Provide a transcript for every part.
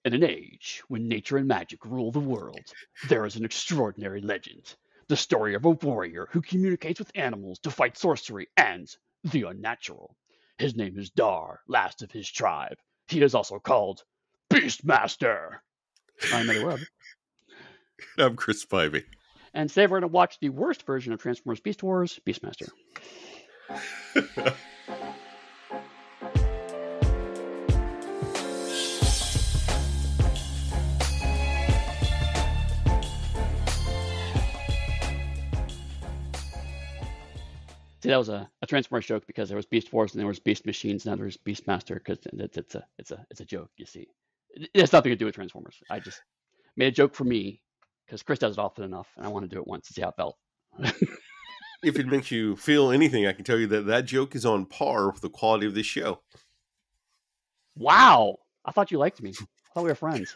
In an age when nature and magic rule the world, there is an extraordinary legend. The story of a warrior who communicates with animals to fight sorcery and the unnatural. His name is Dar, last of his tribe. He is also called BeastMaster. I'm Eddie Webb. I'm Chris Spivey. And today we're going to watch the worst version of Transformers Beast Wars, BeastMaster. See, that was a Transformers joke because there was Beast Wars and there was Beast Machines, now there's BeastMaster because it's a joke, you see. It has nothing to do with Transformers. I just made a joke for me because Chris does it often enough, and I want to do it once to see how it felt. If it makes you feel anything, I can tell you that joke is on par with the quality of this show. Wow! I thought you liked me. I thought we were friends.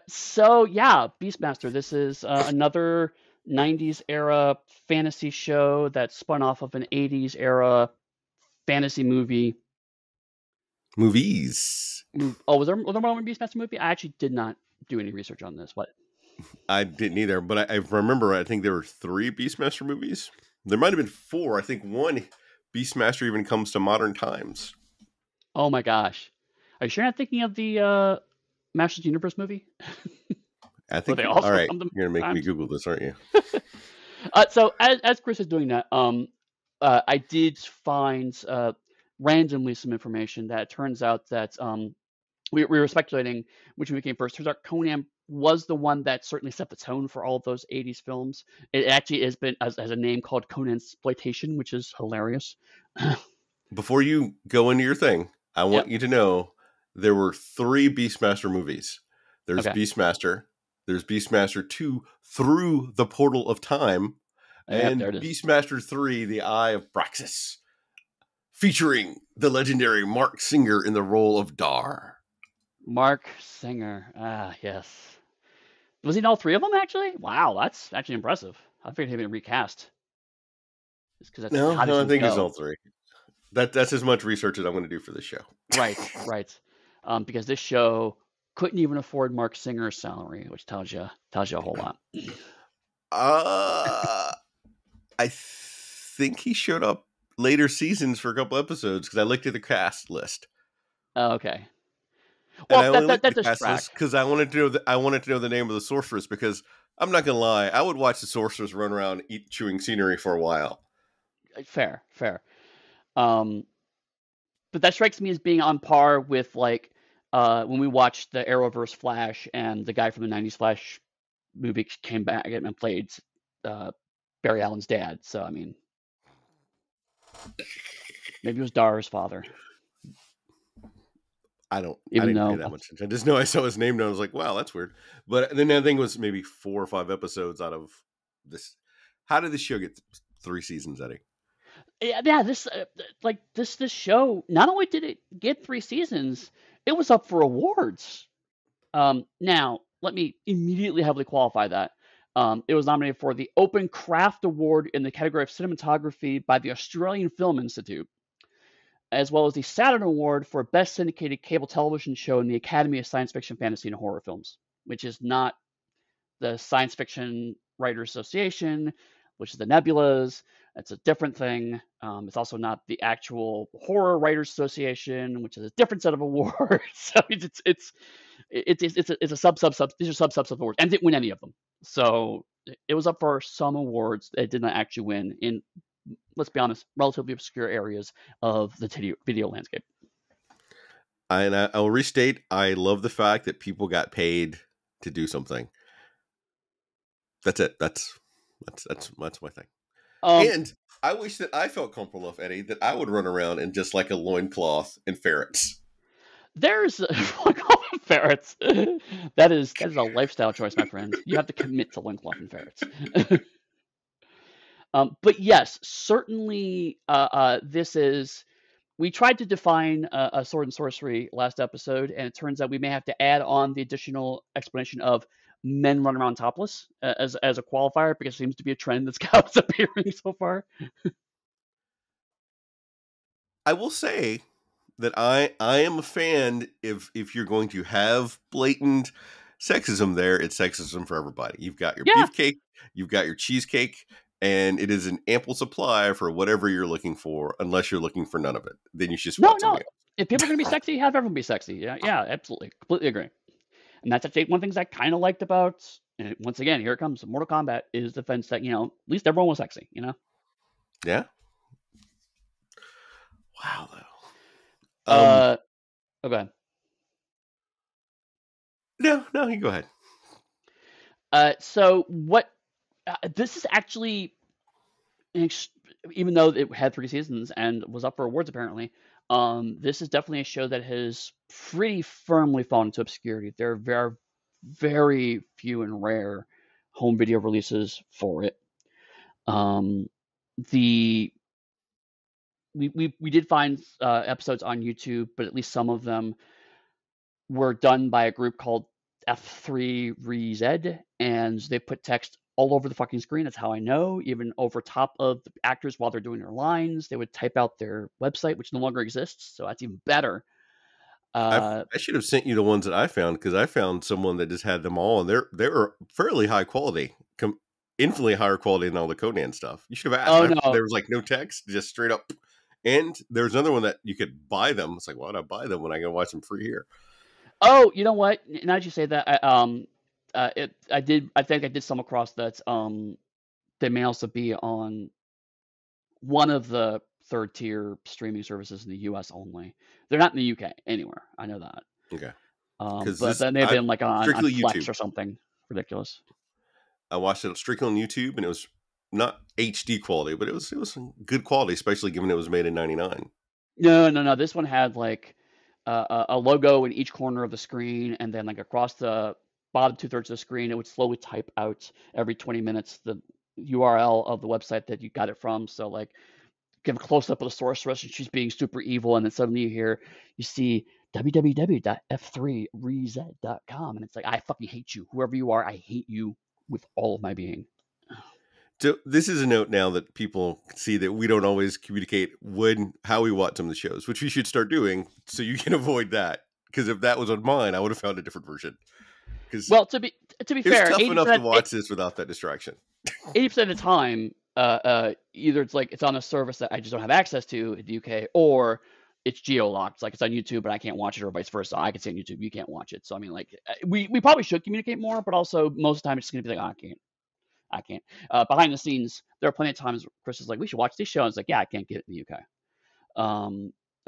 So yeah, BeastMaster. This is another 90s era fantasy show that spun off of an 80s era fantasy movie. Movies. Oh, was there more than one BeastMaster movie? I actually did not do any research on this. What? I didn't either, but I remember, I think there were 3 BeastMaster movies. There might have been 4. I think one BeastMaster even comes to modern times. Oh my gosh. Are you sure you're not thinking of the Masters of the Universe movie? I think. All right, you're going to make me Google this, aren't you? So as Chris is doing that, I did find randomly some information that it turns out that we were speculating which movie came first. Turns out Conan was the one that certainly set the tone for all of those 80s films. It actually has been as a name called Conansploitation, which is hilarious. Before you go into your thing, I want you to know there were 3 BeastMaster movies. There's BeastMaster, there's BeastMaster 2, Through the Portal of Time, and BeastMaster 3, The Eye of Braxis, featuring the legendary Mark Singer in the role of Dar. Mark Singer. Ah, yes. Was he in all 3 of them, actually? Wow, that's actually impressive. I figured he'd been recast. No, I think it's all 3. That's as much research as I'm going to do for this show. Right. Because this show couldn't even afford Mark Singer's salary, which tells you a whole lot. I think he showed up later seasons for a couple episodes because I looked at the cast list. Oh, okay. Well, that's a track because I wanted to know the name of the sorceress, because I'm not gonna lie, I would watch the sorceress run around chewing scenery for a while. Fair. But that strikes me as being on par with like when we watched the Arrowverse Flash and the guy from the 90s Flash movie came back and played Barry Allen's dad. So I mean, maybe it was Dar's father. I didn't pay that much attention. I just know I saw his name and I was like, wow, that's weird. But then I think it was maybe 4 or 5 episodes out of this. How did this show get 3 seasons, Eddie? Yeah, this show, not only did it get 3 seasons, it was up for awards. Now, let me immediately heavily qualify that. It was nominated for the Open Craft Award in the category of cinematography by the Australian Film Institute, as well as the Saturn Award for Best Syndicated Cable Television Show in the Academy of Science Fiction, Fantasy, and Horror Films, which is not the Science Fiction Writers Association, which is the Nebulas. It's a different thing. It's also not the actual Horror Writers Association, which is a different set of awards. So it's a sub. These are sub awards, and didn't win any of them. So it was up for some awards. It did not actually win in, let's be honest, relatively obscure areas of the video landscape. And I'll restate, I love the fact that people got paid to do something. That's it. That's my thing. And I wish that I felt comfortable enough, Eddie, that I would run around in just like a loincloth and ferrets. There's ferrets. That is a lifestyle choice, my friend. You have to commit to loincloth and ferrets. But yes, certainly this is... We tried to define a sword and sorcery last episode, and it turns out we may have to add on the additional explanation of men run around topless as a qualifier, because it seems to be a trend that's appearing so far. I will say that I am a fan if you're going to have blatant sexism there, it's sexism for everybody. You've got your beefcake, you've got your cheesecake, and it is an ample supply for whatever you're looking for, unless you're looking for none of it. Then you should spot something else. If people are going to be sexy, have everyone be sexy. Yeah, absolutely. Completely agree. And that's actually one of the things I kind of liked about, and once again, here it comes, Mortal Kombat, is the defense that, at least everyone was sexy, Yeah. Wow, though. Oh, go ahead. No, you go ahead. So what, this is actually, even though it had 3 seasons and was up for awards apparently, this is definitely a show that has pretty firmly fallen into obscurity. There are very, very few and rare home video releases for it. We did find episodes on YouTube, but at least some of them were done by a group called F3 ReZ, and they put text all over the fucking screen. That's how I know. Even over top of the actors while they're doing their lines, they would type out their website, which no longer exists. So that's even better. I should have sent you the ones that I found, because I found someone that just had them all, and they were fairly high quality, infinitely higher quality than all the Conan stuff. You should have asked. Oh, no. There was like no text, just straight up. And there's another one that you could buy them. It's like, why would I buy them when I can watch them free here? Oh, you know what? Now that you say that, I think I did some across that. They may also be on one of the third tier streaming services in the US only. They're not in the UK anywhere. I know that. Okay. But then they've been like on Flex YouTube or something ridiculous. I watched it strictly on YouTube, and it was not HD quality, but it was good quality, especially given it was made in '99. No. This one had like a logo in each corner of the screen, and then like across the bottom 2/3 of the screen, it would slowly type out every 20 minutes the URL of the website that you got it from. So like give a close up of the sorceress, and she's being super evil, and then suddenly you see www.f3rez.com, and it's like, I fucking hate you, whoever you are. I hate you with all of my being. So this is a note now that people see that we don't always communicate how we watch some of the shows, which we should start doing so you can avoid that. Because if that was on mine, I would have found a different version. Well, to be fair, it's tough enough to watch this without that distraction. 80% of the time, either it's like it's on a service that I just don't have access to in the UK, or it's geo-locked. Like it's on YouTube, but I can't watch it, or vice versa. I can see on YouTube, you can't watch it. So I mean, like we probably should communicate more, but also most of the time it's just gonna be like, oh, I can't. Behind the scenes, there are plenty of times Chris is like, we should watch this show. And it's like, yeah, I can't get it in the UK.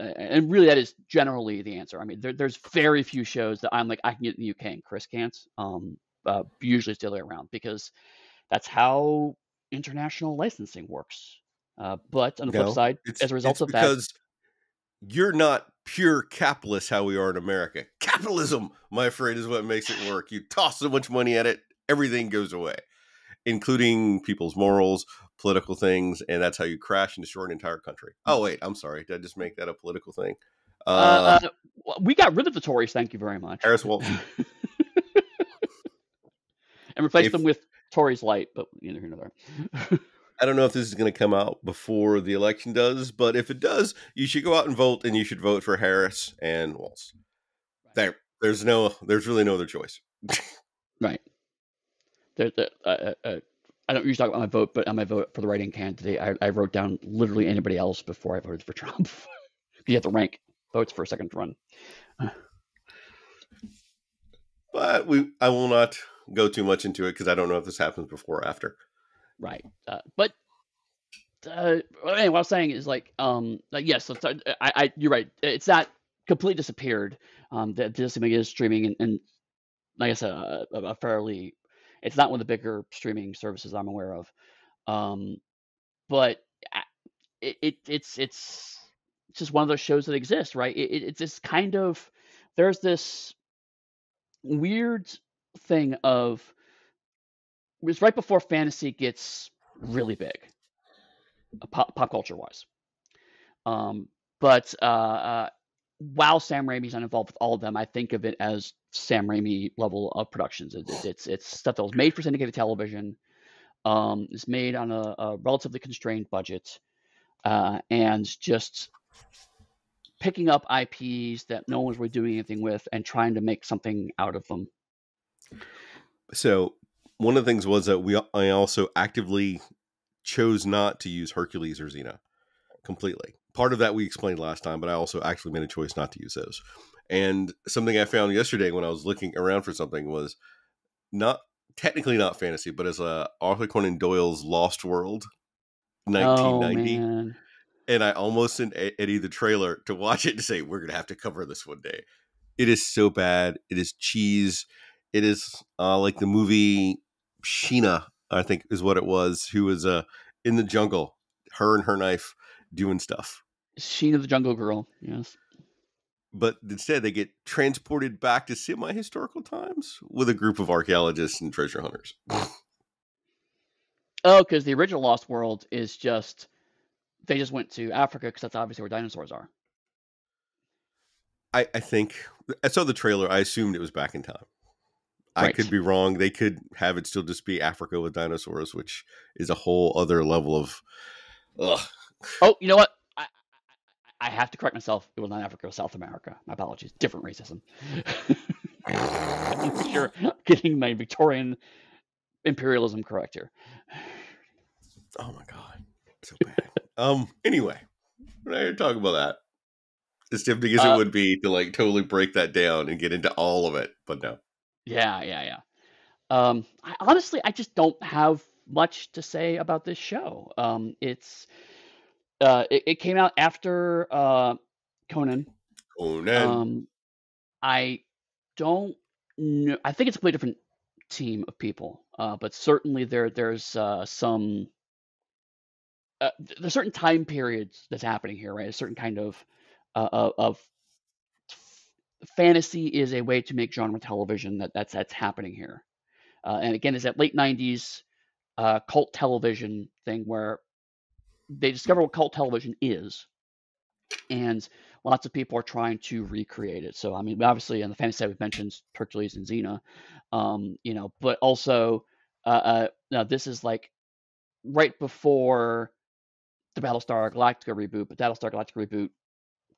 And really, that is generally the answer. I mean, there's very few shows that I'm like, I can get it in the UK and Chris can't. Usually it's the other way around, because that's how international licensing works. But on the flip side, as a result of that, because you're not pure capitalist how we are in America. Capitalism, my afraid, is what makes it work. You toss so much money at it, everything goes away, including people's morals, political things, and that's how you crash and destroy an entire country. Oh, wait, I'm sorry. Did I just make that a political thing? We got rid of the Tories, thank you very much. Harris Walton. And replaced them with Tories Light, but neither here nor there. I don't know if this is going to come out before the election does, but if it does, you should go out and vote, and you should vote for Harris and Walz. Right. There's really no other choice. Right. I don't usually talk about my vote, but on my vote for the writing candidate, I wrote down literally anybody else before I voted for Trump. You have to rank votes for a second run. But I will not go too much into it, because I don't know if this happens before or after. Right. But anyway, what I was saying is yes, you're right. It's not completely disappeared. The Disney is streaming, and like I said, a fairly, it's not one of the bigger streaming services I'm aware of. But it's just one of those shows that exist, right? It's this kind of, there's this weird thing of, it was right before fantasy gets really big, pop culture wise. But while Sam Raimi's not involved with all of them, I think of it as Sam Raimi level of productions. It's stuff that was made for syndicated television. It's made on a relatively constrained budget, and just picking up IPs that no one's really doing anything with and trying to make something out of them. So one of the things was that I also actively chose not to use Hercules or Xena completely. Part of that we explained last time, but I also actually made a choice not to use those. And something I found yesterday when I was looking around for something was not technically not fantasy, but as Arthur Conan Doyle's Lost World 1990. Oh, man. And I almost sent Eddie the trailer to watch it to say, we're going to have to cover this one day. It is so bad. It is cheese. It is like the movie Sheena, I think is what it was, who was in the jungle, her and her knife doing stuff. Sheena the Jungle Girl, yes. But instead, they get transported back to semi-historical times with a group of archaeologists and treasure hunters. Oh, because the original Lost World is just, they just went to Africa because that's obviously where dinosaurs are. I think, I saw the trailer, I assumed it was back in time. Right. I could be wrong. They could have it still just be Africa with dinosaurs, which is a whole other level of... Ugh. Oh, you know what? I have to correct myself. It was not Africa, it was South America. My apologies. Different racism. I'm sure I'm getting my Victorian imperialism correct here. Oh my God. So bad. Anyway, we're not here to talk about that. As tempting as it would be to like totally break that down and get into all of it, but no. Yeah. Honestly, I just don't have much to say about this show. It came out after Conan. I don't know. I think it's a completely different team of people, but certainly there's some there's certain time periods that's happening here, right? A certain kind of fantasy is a way to make genre television that's happening here, and again, it's that late '90s cult television thing where they discover what cult television is, and lots of people are trying to recreate it. So, I mean, obviously, on the fantasy side, we've mentioned Hercules and Xena, but also, now this is like right before the Battlestar Galactica reboot, but Battlestar Galactica reboot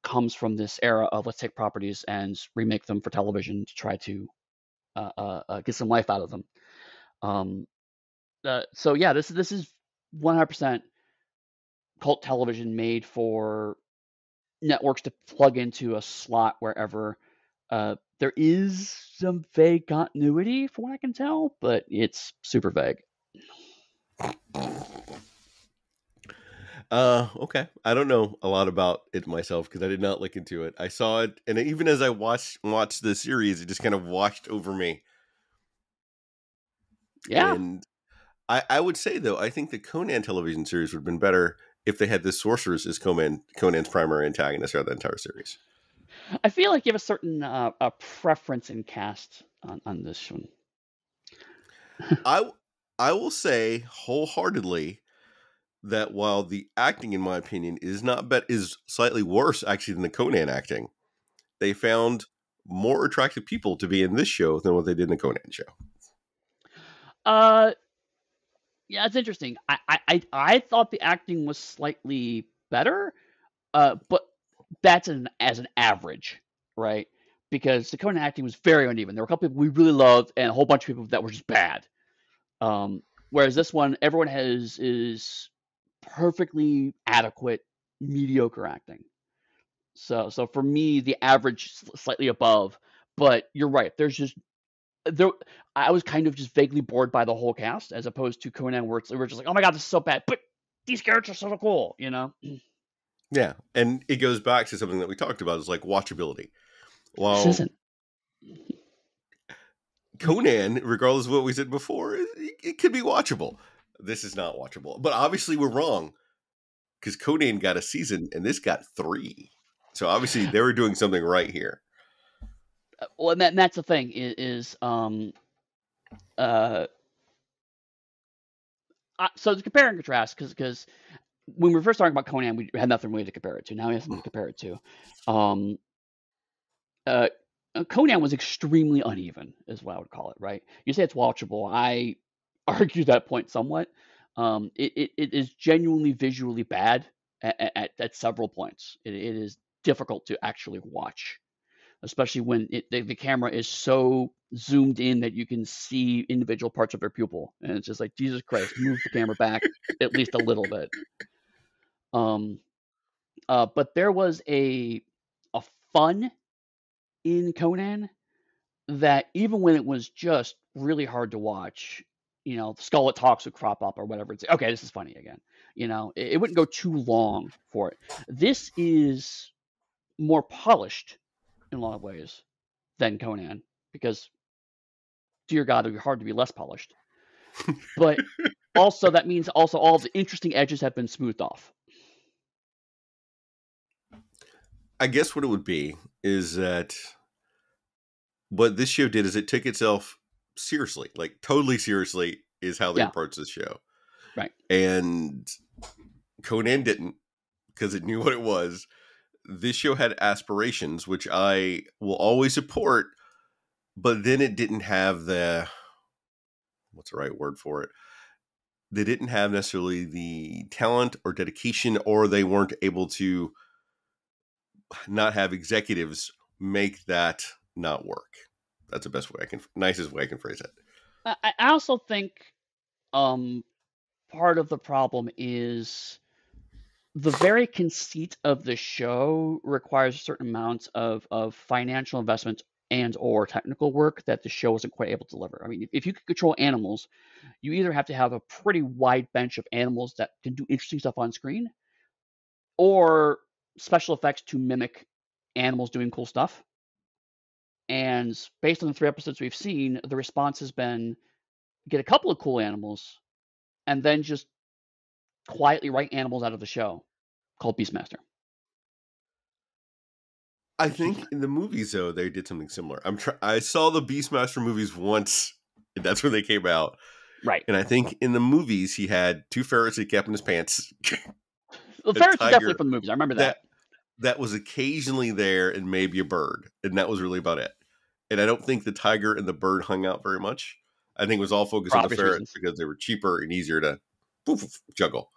comes from this era of let's take properties and remake them for television to try to get some life out of them. So yeah, this is 100% cult television made for networks to plug into a slot wherever. There is some vague continuity from what I can tell, but it's super vague. Okay. I don't know a lot about it myself because I did not look into it. I saw it, and even as I watched the series, it just kind of washed over me. Yeah. And I would say, though, I think the Conan television series would have been better if they had the sorceress as Conan's primary antagonist throughout the entire series. I feel like you have a certain a preference in cast on this one. I will say wholeheartedly that while the acting, in my opinion, is slightly worse actually than the Conan acting, they found more attractive people to be in this show than what they did in the Conan show. Yeah, it's interesting. I thought the acting was slightly better, but that's as an average, right? Because the Conan acting was very uneven. There were a couple people we really loved, and a whole bunch of people that were just bad. Whereas this one, everyone is perfectly adequate, mediocre acting. So for me, the average slightly above. But you're right. I was kind of just vaguely bored by the whole cast, as opposed to Conan, where we're just like, oh my God, this is so bad, but these characters are so cool, Yeah, and it goes back to something that we talked about, is like watchability. Well, this isn't. Conan, regardless of what we said before, it could be watchable. This is not watchable. But obviously we're wrong, because Conan got a season and this got 3. So obviously they were doing something right here. Well, and that's the thing so to compare and contrast, because when we were first talking about Conan, we had nothing really to compare it to. Now we have something to compare it to. Conan was extremely uneven, is what I would call it, right? You say it's watchable. I argue that point somewhat. It is genuinely visually bad at several points. It is difficult to actually watch, especially when the camera is so zoomed in that you can see individual parts of their pupil, and it's just like, Jesus Christ, move the camera back at least a little bit. But there was a fun in Conan that even when it was just really hard to watch, the Skull Talks would crop up or whatever. It's okay, this is funny again. It wouldn't go too long for it. This is more polished in a lot of ways than Conan, because, dear God, it would be hard to be less polished. But also, that means also all the interesting edges have been smoothed off. I guess what it would be is that what this show did is it took itself seriously, like totally seriously, is how they approached this show. Right. And Conan didn't, because it knew what it was. This show had aspirations, which I will always support, but then it didn't have what's the right word for it? They didn't have necessarily the talent or dedication, or they weren't able to not have executives make that not work. That's the best way nicest way I can phrase it. I also think part of the problem is the very conceit of the show requires a certain amount of financial investment and or technical work that the show wasn't quite able to deliver. I mean, if you could control animals, you either have to have a pretty wide bench of animals that can do interesting stuff on screen, or special effects to mimic animals doing cool stuff. And based on the 3 episodes we've seen, the response has been get a couple of cool animals and then just quietly write animals out of the show called BeastMaster. I think in the movies, though, they did something similar. I saw the BeastMaster movies once, and that's when they came out. Right. And I think in the movies, he had 2 ferrets he kept in his pants. The ferrets are definitely from the movies. I remember that. That was occasionally there, and maybe a bird. And that was really about it. And I don't think the tiger and the bird hung out very much. I think it was all focused on the ferrets because they were cheaper and easier to juggle.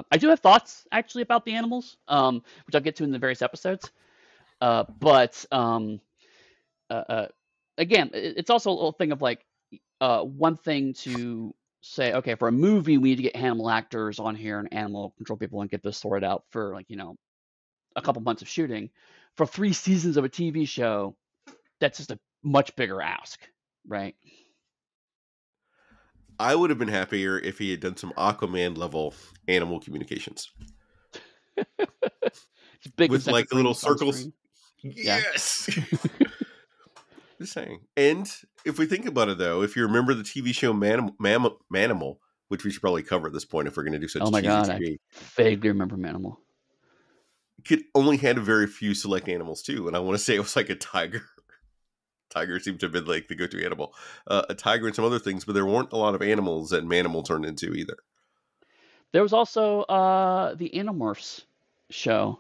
I do have thoughts, actually, about the animals, which I'll get to in the various episodes. But again, it's also a little thing of like, one thing to say, okay, for a movie, we need to get animal actors on here and animal control people and get this sorted out for, like, a couple months of shooting. For 3 seasons of a TV show, that's just a much bigger ask, right? I would have been happier if he had done some Aquaman level animal communications. It's big with like the little circles. Yes. Just saying. And if we think about it, though, if you remember the TV show Manimal, which we should probably cover at this point if we're going to do such. Oh my God, TV. I vaguely remember Manimal. It only had a very few select animals too, and I want to say it was like a tiger. Tiger seemed to have been like the go-to animal. A tiger and some other things, but there weren't a lot of animals that Manimal turned into either. There was also the Animorphs show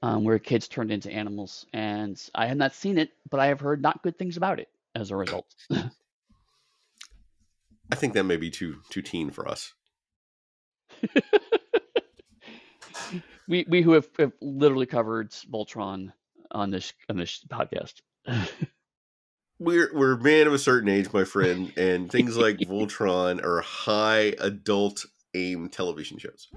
where kids turned into animals, and I have not seen it, but I have heard not good things about it as a result. I think that may be too teen for us. we who have literally covered Voltron on this podcast. We're a man of a certain age, my friend, and things like Voltron are high adult aim television shows.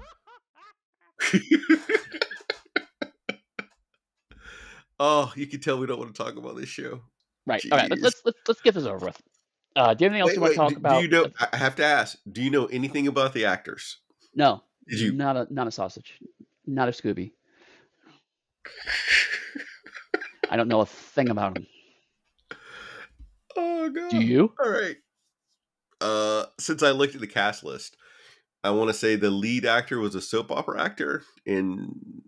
Oh, you can tell we don't want to talk about this show. Right. Jeez. All right. Let's get this over with. Do you have anything else you want to talk about? Do you know? I have to ask. Do you know anything about the actors? No. Did you? Not a sausage. Not a Scooby. I don't know a thing about him. Oh God. Do you? All right. Since I looked at the cast list, I want to say the lead actor was a soap opera actor in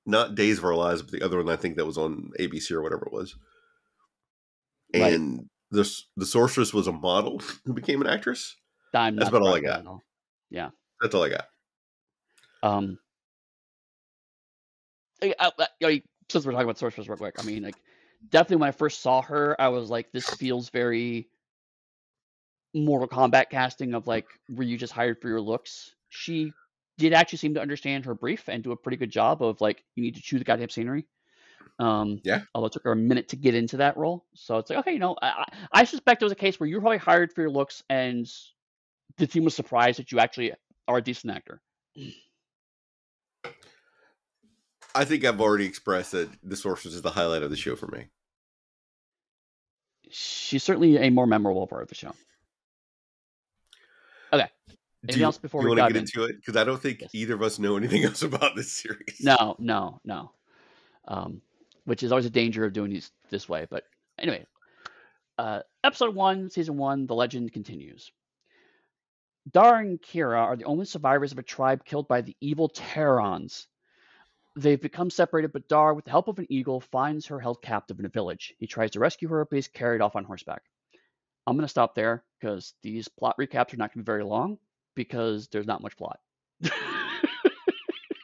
not Days of Our Lives, but the other one I think that was on ABC or whatever it was. And the sorceress was a model who became an actress. That's about all I got. Yeah. That's all I got. Since we're talking about sorceress real quick, I mean, like, definitely when I first saw her, I was like, this feels very Mortal Kombat casting of like, were you just hired for your looks? She did actually seem to understand her brief and do a pretty good job of like, you need to chew the goddamn scenery. Yeah. Although it took her a minute to get into that role. So it's like, okay, I suspect it was a case where you were probably hired for your looks and the team was surprised that you actually are a decent actor. I think I've already expressed that the Sorceress is the highlight of the show for me. She's certainly a more memorable part of the show. Okay. Anything else before we want to dive get into it? Because I don't think either of us know anything else about this series. No. Which is always a danger of doing these this way. But anyway, episode 1, season 1, the legend continues. Dar and Kira are the only survivors of a tribe killed by the evil Terrans. They've become separated, but Dar, with the help of an eagle, finds her held captive in a village. He tries to rescue her, but he's carried off on horseback. I'm going to stop there because these plot recaps are not going to be very long because there's not much plot.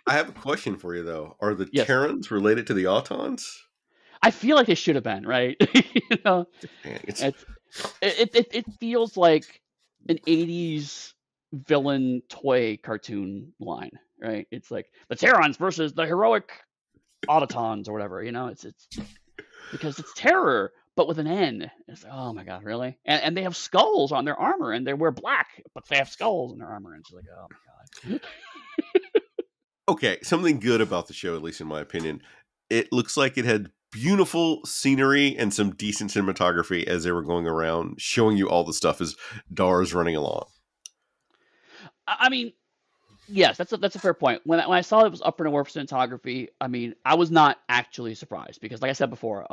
I have a question for you, though. Are the Terrans related to the Autons? I feel like they should have been, right? You know, it feels like an 80s villain toy cartoon line, right? It's like the Terrans versus the heroic Autotons or whatever, you know? It's because it's terror, but with an N. It's like, oh my god, really? And they have skulls on their armor, and they wear black, but they have skulls in their armor, and it's like, oh my god. Okay, something good about the show, at least in my opinion. It looks like it had beautiful scenery and some decent cinematography as they were going around, showing you all the stuff as Dar's running along. I mean, yes, that's a fair point. When I saw it was up in award for cinematography, I mean, I was not actually surprised because, like I said before,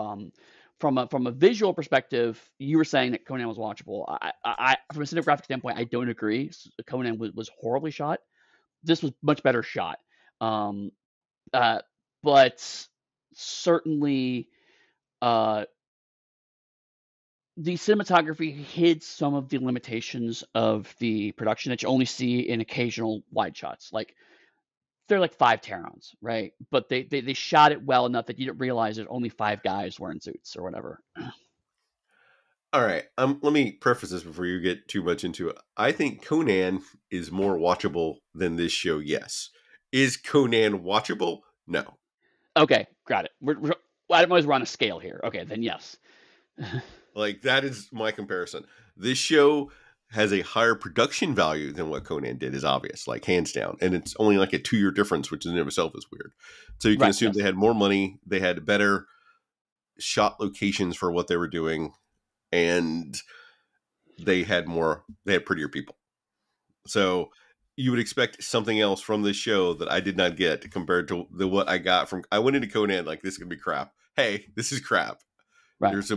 from a visual perspective, you were saying that Conan was watchable. I from a cinematographic standpoint, I don't agree. Conan was horribly shot. This was much better shot. But certainly, the cinematography hid some of the limitations of the production that you only see in occasional wide shots. Like, they're like 5 Terrans, right? But they shot it well enough that you didn't realize there's only 5 guys wearing suits or whatever. All right. Let me preface this before you get too much into it. I think Conan is more watchable than this show, yes. Is Conan watchable? No. Okay, got it. I always run a scale here. Okay, then yes. Like, that is my comparison. This show has a higher production value than what Conan did, is obvious, like hands down. And it's only like a 2-year difference, which in and of itself is weird. So you can assume they had more money, they had better shot locations for what they were doing, and they had prettier people. So you would expect something else from this show that I did not get compared to what I got from. I went into Conan like, this is gonna be crap. Hey, this is crap. Right. There's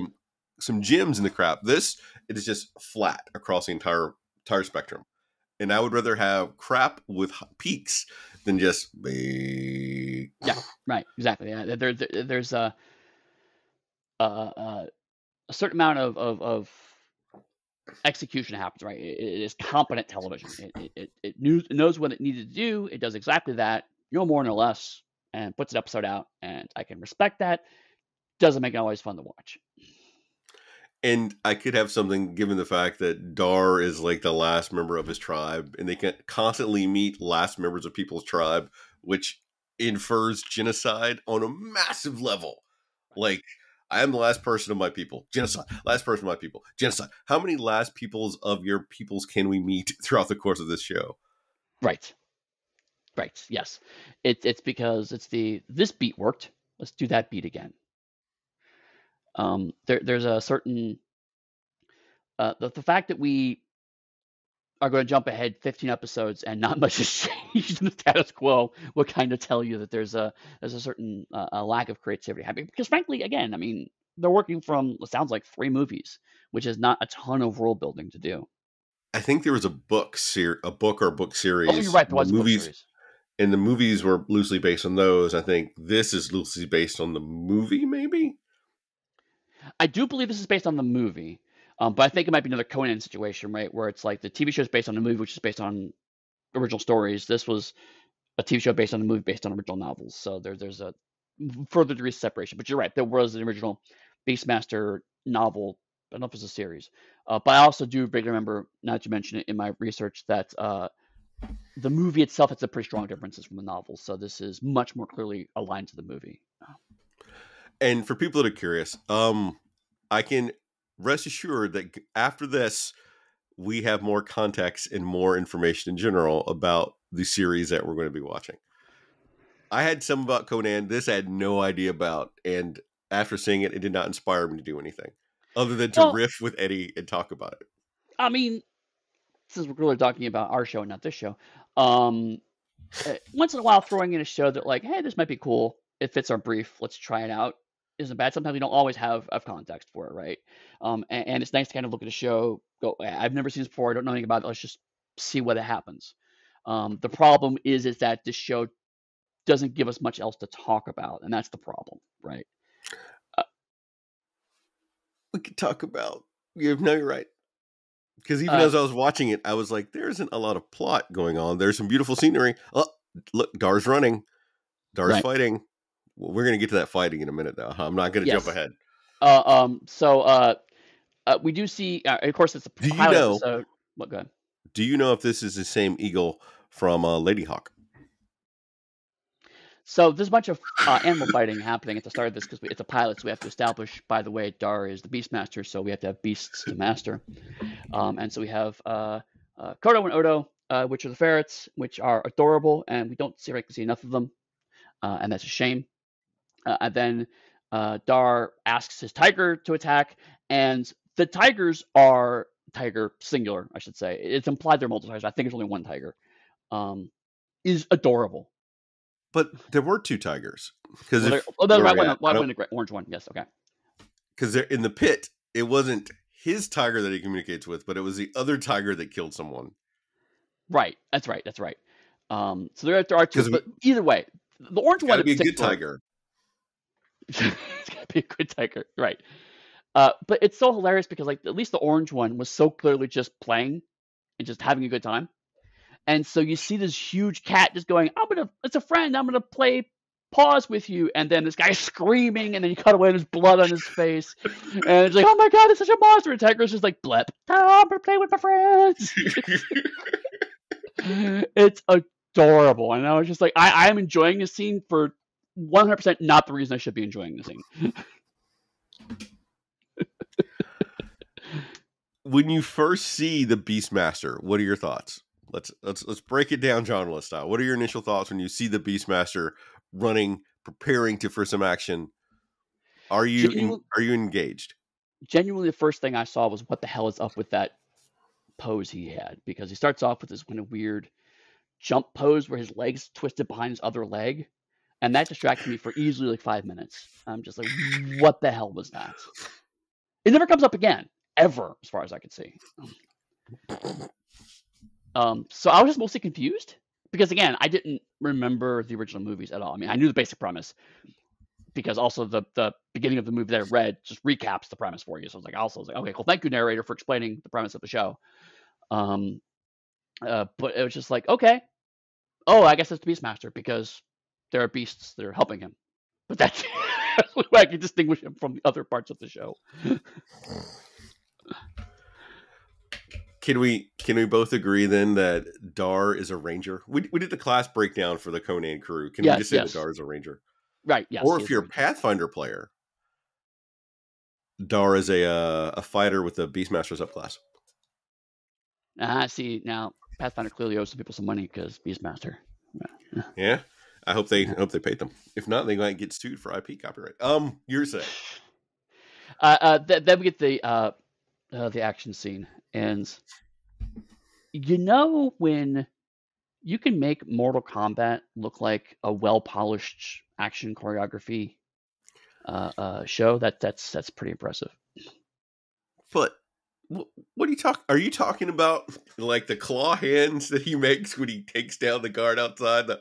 some gems in the crap. It is just flat across the entire spectrum. And I would rather have crap with peaks than just big. Yeah, right. Exactly. Yeah. There's a certain amount of execution happens, right? It is competent television. It knows what it needed to do. It does exactly that, no more, no less, and puts an episode out. And I can respect that. Doesn't make it always fun to watch. And I could have something, given the fact that Dar is like the last member of his tribe, and they can constantly meet last members of people's tribe, which infers genocide on a massive level. Like, I am the last person of my people. Genocide. Last person of my people. Genocide. How many last peoples of your peoples can we meet throughout the course of this show? Right. Yes. It's because this beat worked. Let's do that beat again. There's a certain the fact that we are going to jump ahead 15 episodes and not much has changed in the status quo will kind of tell you that there's a certain a lack of creativity happening. Because frankly, again, I mean, they're working from what sounds like 3 movies, which is not a ton of world building to do. I think there was a book or a book series. Oh, you're right. There was a book series. And the movies were loosely based on those. I think this is loosely based on the movie, maybe? I do believe this is based on the movie. But I think it might be another Conan situation, right? Where it's like the TV show is based on the movie, which is based on original stories. This was a TV show based on the movie, based on original novels. So there's a further degree of separation. But you're right. There was an original BeastMaster novel. I don't know if it's a series. But I also do remember, not to mention it in my research, that the movie itself has a pretty strong differences from the novel, so this is much more clearly aligned to the movie. And for people that are curious, I can rest assured that after this, we have more context and more information in general about the series that we're going to be watching. I had some about Conan. This I had no idea about. And after seeing it, it did not inspire me to do anything other than to riff with Eddy and talk about it. I mean, since we're really talking about our show, not this show, once in a while throwing in a show that like, hey, this might be cool. It fits our brief. Let's try it out. Isn't bad. Sometimes we don't always have context for it, right? And it's nice to kind of look at a show, go, I've never seen this before. I don't know anything about it. Let's just see what happens. The problem is that this show doesn't give us much else to talk about, and that's the problem, right? We could talk about. You're right. Because even as I was watching it, I was like, there isn't a lot of plot going on. There's some beautiful scenery. Oh, look, Dar's running. Dar's fighting. Well, we're going to get to that fighting in a minute, though. I'm not going to jump ahead. We do see, of course, it's a pilot episode. What, go ahead. Do you know if this is the same eagle from Lady Hawk? So there's a bunch of animal fighting happening at the start of this because it's a pilot, so we have to establish, by the way, Dar is the BeastMaster, so we have to have beasts to master. And so we have Kodo and Odo, which are the ferrets, which are adorable, and we don't see enough of them, and that's a shame. And then Dar asks his tiger to attack, and the tigers are tiger singular, I should say. It's implied they're multiple tigers. I think it's only one tiger. Is adorable. But there were two tigers. Because the orange one. Yes, okay. Because they're in the pit. It wasn't his tiger that he communicates with, but it was the other tiger that killed someone. Right. That's right. So there are two. But either way, the orange one is a good tiger. It's gotta be a good tiger, right? But it's so hilarious because like at least the orange one was so clearly just playing and just having a good time. And so you see this huge cat just going, it's a friend, I'm gonna play pause with you. And then this guy's screaming, and then you cut away, there's blood on his face. And it's like, oh my god, it's such a monster. And Tiger's just like, blep, I'm gonna play with my friends. It's adorable. And I was just like, I am enjoying this scene for 100% not the reason I should be enjoying the scene. When you first see the Beastmaster, what are your thoughts? Let's break it down genre style. What are your initial thoughts when you see the Beastmaster running, preparing for some action? Are you engaged? Genuinely, the first thing I saw was what the hell is up with that pose he had, because he starts off with this kind of weird jump pose where his leg's twisted behind his other leg, and that distracted me for easily like 5 minutes. I'm just like, what the hell was that? It never comes up again, ever, as far as I can see. So I was just mostly confused because, again, I didn't remember the original movies at all. I mean, I knew the basic premise because also the beginning of the movie that I read just recaps the premise for you. So I was like, okay, cool. Thank you, narrator, for explaining the premise of the show. But it was just like, okay, I guess it's the Beastmaster because there are beasts that are helping him. But that's the way I can distinguish him from the other parts of the show. Can we both agree then that Dar is a ranger? We did the class breakdown for the Conan crew. Can we just say that Dar is a ranger? Right. Yes. Or if you're a Pathfinder player, Dar is a fighter with the Beastmaster subclass. See, now Pathfinder clearly owes some people some money because Beastmaster. Yeah. I hope they paid them. If not, they might get sued for IP copyright. You're saying. Then we get the action scene. And when you can make Mortal Kombat look like a well-polished action choreography show, that's pretty impressive. But what are you talking about? Like the claw hands that he makes when he takes down the guard outside? The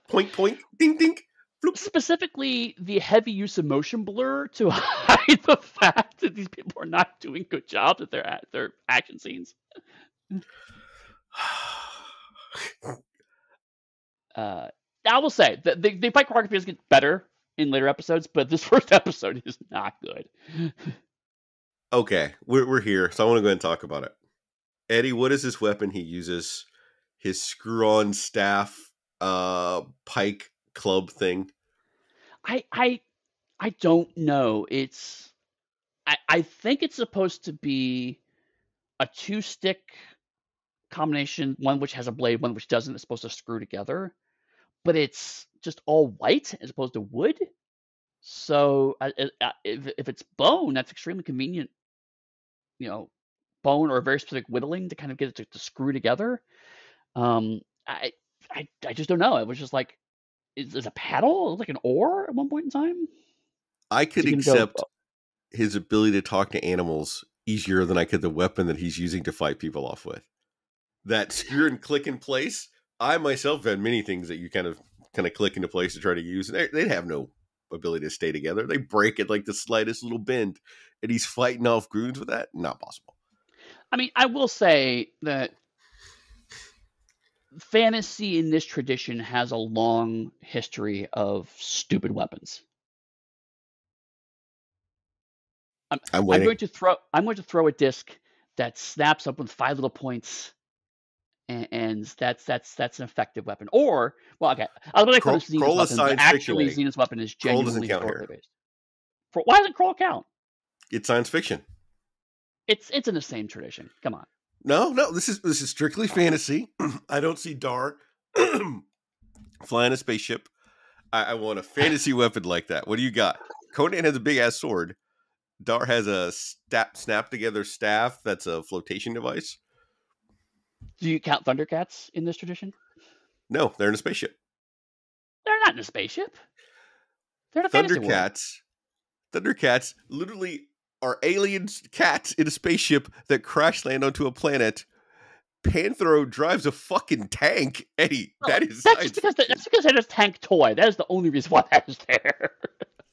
point, ding, ding. Bloop. Specifically, the heavy use of motion blur to hide the fact that these people are not doing good jobs at their action scenes. I will say that the fight choreography is getting better in later episodes, but this first episode is not good. Okay, we're here, so I want to go ahead and talk about it. Eddy, what is this weapon he uses his screw-on staff pike club thing? I don't know. I think it's supposed to be a 2-stick combination, one which has a blade, one which doesn't. It's supposed to screw together, but it's just all white as opposed to wood. So if it's bone, that's extremely convenient. Bone or a very specific whittling to kind of get it to screw together. I just don't know. It was just like, is it a paddle? It was like an oar at one point in time. I could accept his ability to talk to animals easier than I could the weapon that he's using to fight people off with. That screw and click in place. I myself had many things that you kind of click into place to try to use, and they have no ability to stay together. They break at like the slightest little bend, and he's fighting off goons with that. Not possible. I mean, I will say that fantasy in this tradition has a long history of stupid weapons. I'm going to throw a disc that snaps up with 5 little points, and that's an effective weapon. Or, well, okay, I was going to call this Xena's weapon, but actually Xena's weapon is genuinely historically based. Why doesn't Kroll count? It's science fiction. It's in the same tradition. Come on. No, this is strictly fantasy. I don't see Dar flying a spaceship. I want a fantasy weapon like that. What do you got? Conan has a big ass sword. Dar has a snap together staff that's a flotation device. Do you count Thundercats in this tradition? No, they're in a spaceship. They're not in a spaceship. They're in a fantasy world. Thundercats literally are alien cats in a spaceship that crash land onto a planet. Panthro drives a fucking tank. Eddie, that is science fiction. That's because that is tank toy. That is the only reason why that is there.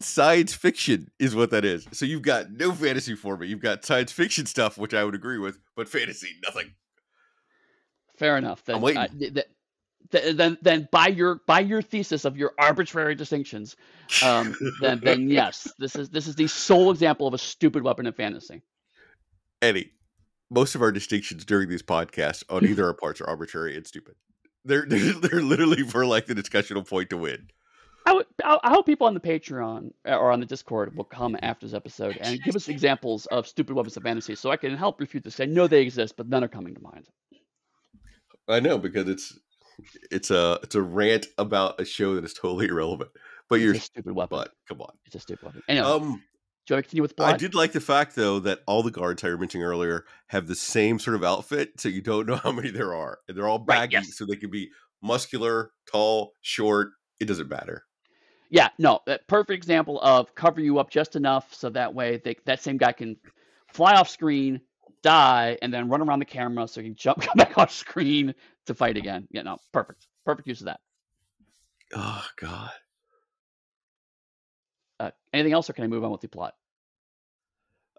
Science fiction is what that is. So you've got no fantasy for me. You've got science fiction stuff, which I would agree with, but fantasy, nothing. Fair enough. Then, I'm waiting. Then by your thesis of your arbitrary distinctions, then yes, this is the sole example of a stupid weapon in fantasy. Eddie, most of our distinctions during these podcasts on either our parts are arbitrary and stupid. They're literally for like the discussional point to win. I hope people on the Patreon or on the Discord will come after this episode and give us examples of stupid weapons of fantasy, so I can help refute this. I know they exist, but none are coming to mind. I know, because it's a rant about a show that is totally irrelevant. But it's a stupid weapon. But come on, it's a stupid weapon. Anyway, do you want to continue with the plot? I did like the fact though that all the guards I were mentioning earlier have the same sort of outfit, so you don't know how many there are, and they're all baggy, right, yes. So they can be muscular, tall, short. It doesn't matter. Yeah, no, perfect example of cover you up just enough so that way that same guy can fly off screen, die, and then run around the camera so he can come back off screen to fight again. Yeah, no, perfect use of that. Oh God. Anything else, or can I move on with the plot?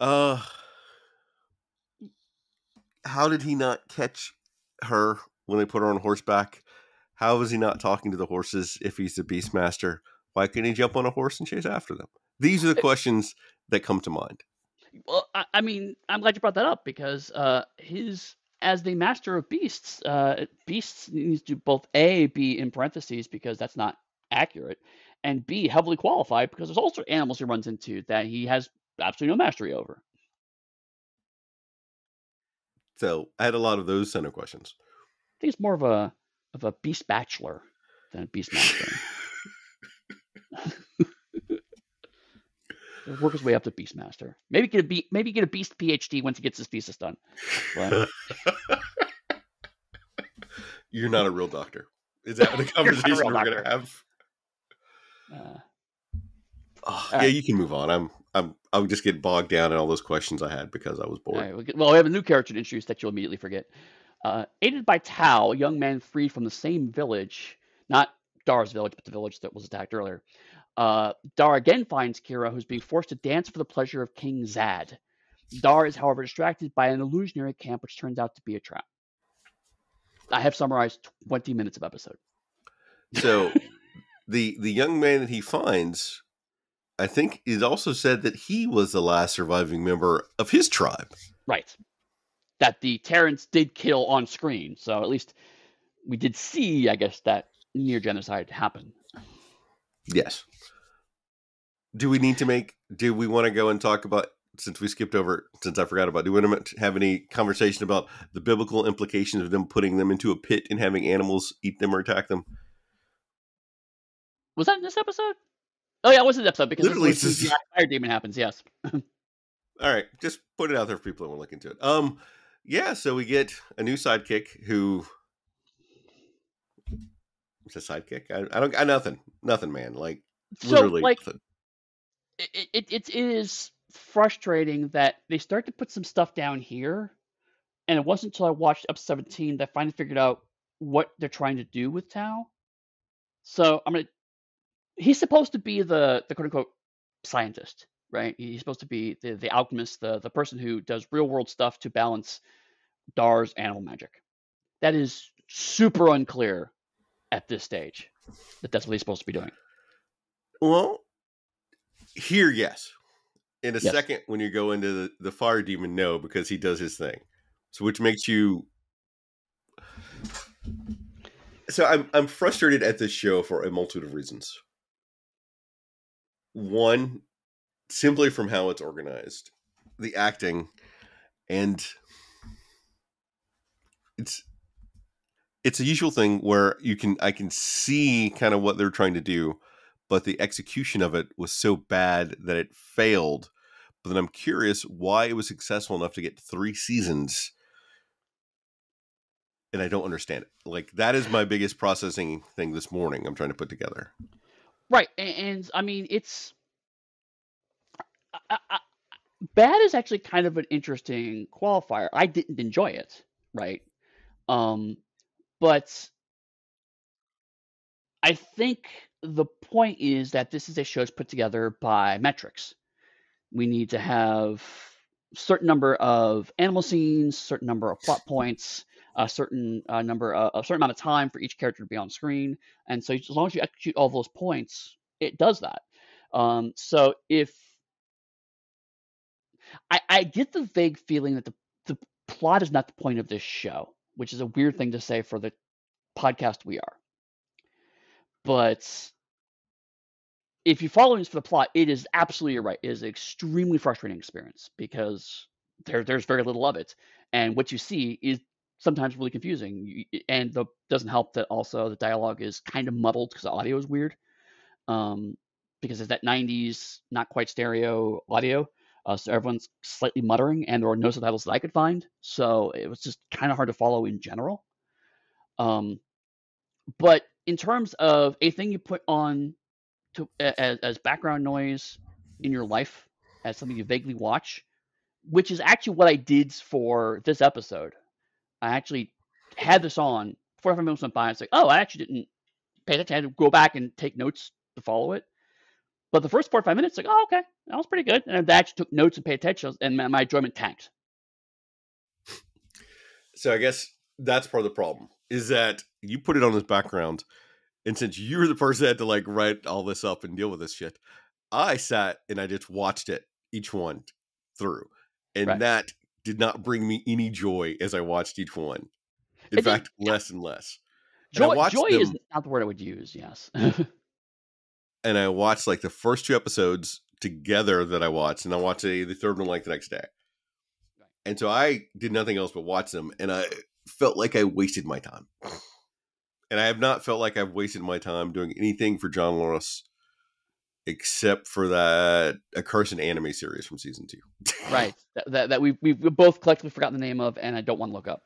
How did he not catch her when they put her on horseback? How was he not talking to the horses if he's the Beastmaster? Why couldn't he jump on a horse and chase after them? These are the questions that come to mind. Well, I mean, I'm glad you brought that up, because as the master of beasts, beasts needs to both A, be in parentheses because that's not accurate, and B, heavily qualified because there's also animals he runs into that he has absolutely no mastery over. So I had a lot of those kind of questions. I think it's more of a beast bachelor than a beast master. Work his way up to Beastmaster. Maybe get a Beast PhD once he gets his thesis done. But... You're not a real doctor. Is that the conversation we're going to have? Yeah, you can move on. I'll just get bogged down in all those questions I had because I was bored. Right, well, we have a new character to introduce that you'll immediately forget. Aided by Tao, a young man freed from the same village, not Dar's village, but the village that was attacked earlier. Dar again finds Kira, who's being forced to dance for the pleasure of King Zad. Dar is, however, distracted by an illusionary camp, which turns out to be a trap. I have summarized 20 minutes of episode. So, the young man that he finds, I think, is also said that he was the last surviving member of his tribe. Right. That the Terrans did kill on screen. So at least we did see, I guess, that near genocide happen. Yes. Do we want to go and talk about, since I forgot about, do we want to have any conversation about the biblical implications of them putting them into a pit and having animals eat them or attack them? Was that in this episode? Oh yeah, it was in this episode, because Literally, this is the fire demon happens, yes. All right, just put it out there for people who want to look into it. Yeah, so we get a new sidekick who... It's a sidekick? I got nothing, man. Like, literally nothing. It is frustrating that they start to put some stuff down here, and it wasn't until I watched episode 17 that I finally figured out what they're trying to do with Tao. So he's supposed to be the quote unquote scientist, right? He's supposed to be the alchemist, the person who does real world stuff to balance Dar's animal magic. That is super unclear at this stage that that's what he's supposed to be doing. Well, here, yes. In a second, when you go into the fire demon, no, because he does his thing. So, which makes you... So I'm frustrated at this show for a multitude of reasons. One, simply from how it's organized, the acting, and it's a usual thing where I can see kind of what they're trying to do, but the execution of it was so bad that it failed. But then I'm curious why it was successful enough to get 3 seasons, and I don't understand it. Like, that is my biggest processing thing this morning I'm trying to put together. Right, and I mean, it's... bad is actually kind of an interesting qualifier. I didn't enjoy it, right? But I think the point is that this is a show put together by metrics. We need to have a certain number of animal scenes, certain number of plot points, a certain amount of time for each character to be on screen, and so as long as you execute all those points, it does that. So if I get the vague feeling that the plot is not the point of this show, which is a weird thing to say for the podcast we are. But if you follow this for the plot, it is absolutely right. It is an extremely frustrating experience because there's very little of it, and what you see is sometimes really confusing. And it doesn't help that also the dialogue is kind of muddled because the audio is weird. Because it's that 90s, not quite stereo audio. So everyone's slightly muttering, and there were no subtitles that I could find. So it was just kind of hard to follow in general. But in terms of a thing you put on as background noise in your life, as something you vaguely watch, which is actually what I did for this episode. I actually had this on, 45 minutes went by, and it's like, oh, I actually didn't pay attention. I had to go back and take notes to follow it. But the first 45 minutes, like, oh, okay, that was pretty good. And I actually took notes and paid attention, and my enjoyment tanked. So I guess that's part of the problem, is that you put it on as background, and since you're the person that had to like write all this up and deal with this shit, I sat and I just watched it, each one through. And that did not bring me any joy as I watched each one. In fact, less and less. Joy is not the word I would use, yes. And I watched like the first 2 episodes together that I watched, and I watched the third one like the next day. And so I did nothing else but watch them, and I felt like I wasted my time. And I have not felt like I've wasted my time doing anything for John Lawrence except for that accursed anime series from season 2. Right. That we've both collectively forgotten the name of, and I don't want to look up.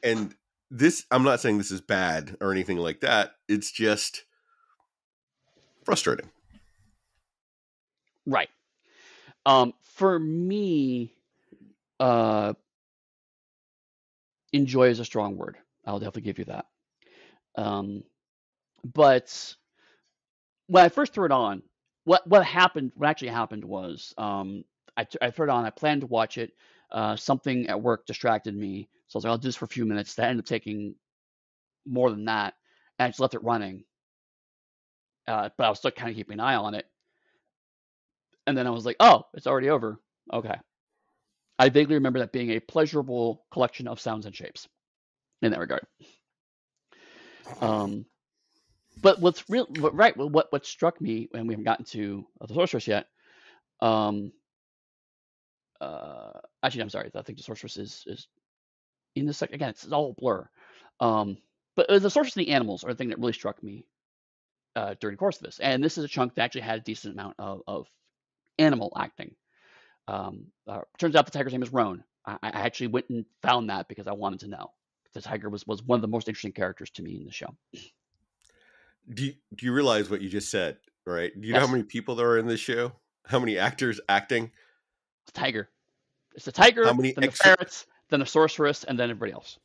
And this, I'm not saying this is bad or anything like that. It's just frustrating. Right. For me, enjoy is a strong word. I'll definitely give you that. But when I first threw it on, what actually happened was, I threw it on. I planned to watch it. Something at work distracted me, so I was like, I'll do this for a few minutes. That ended up taking more than that, and I just left it running. But I was still kind of keeping an eye on it. And then I was like, oh, it's already over. Okay. I vaguely remember that being a pleasurable collection of sounds and shapes in that regard. But what's real, right? What struck me, and we haven't gotten to the sorceress yet. Actually, I'm sorry. I think the sorceress is in the second. Again, it's all a blur. But the sorceress and the animals are the thing that really struck me during the course of this. And this is a chunk that actually had a decent amount of animal acting. Turns out the tiger's name is Roan. I actually went and found that because I wanted to know. The tiger was one of the most interesting characters to me in the show. Do you realize what you just said, right? Do you Yes. know how many people there are in this show? How many actors acting? The tiger. It's the tiger, How many then the ferrets, then the sorceress, and then everybody else.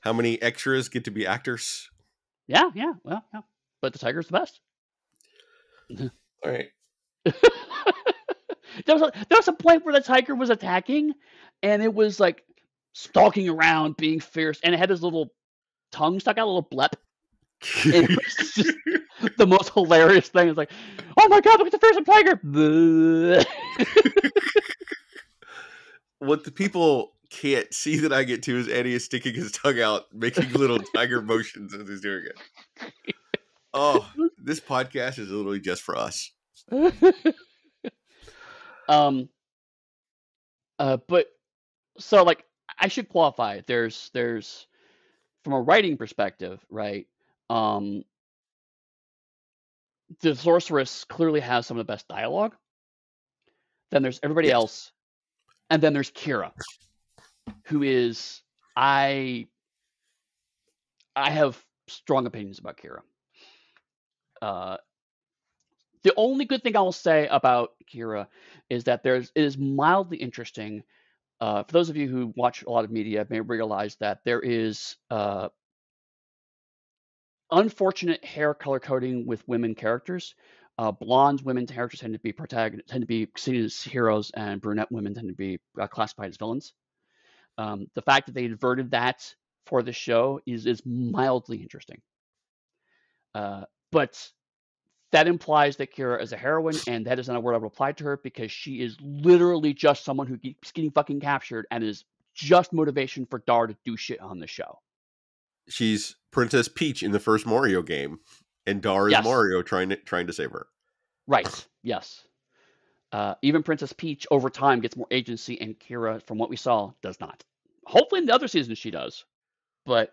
How many extras get to be actors? Yeah. Well, yeah. But the tiger's the best. All right. There was a point where the tiger was attacking, and it was like stalking around, being fierce, and it had this little tongue stuck out, a little blep. And it was just the most hilarious thing. It's like, oh my god, look at the fearsome tiger! What the people can't see that I get to is Eddy is sticking his tongue out, making little tiger motions as he's doing it. Oh, this podcast is literally just for us. But so like I should qualify. There's from a writing perspective, right? The sorceress clearly has some of the best dialogue. Then there's everybody else, and then there's Kira, who is I have strong opinions about Kira. The only good thing I will say about Kira is that it is mildly interesting. For those of you who watch a lot of media, may realize that there is unfortunate hair color coding with women characters. Blonde women characters tend to be seen as heroes, and brunette women tend to be classified as villains. The fact that they inverted that for the show is mildly interesting. But that implies that Kira is a heroine, and that is not a word I would apply to her because she is literally just someone who keeps getting fucking captured and is just motivation for Dar to do shit on the show. She's Princess Peach in the first Mario game, and Dar is Mario trying to save her. Right. Yes. Even Princess Peach over time gets more agency, and Kira, from what we saw, does not. Hopefully in the other seasons she does, but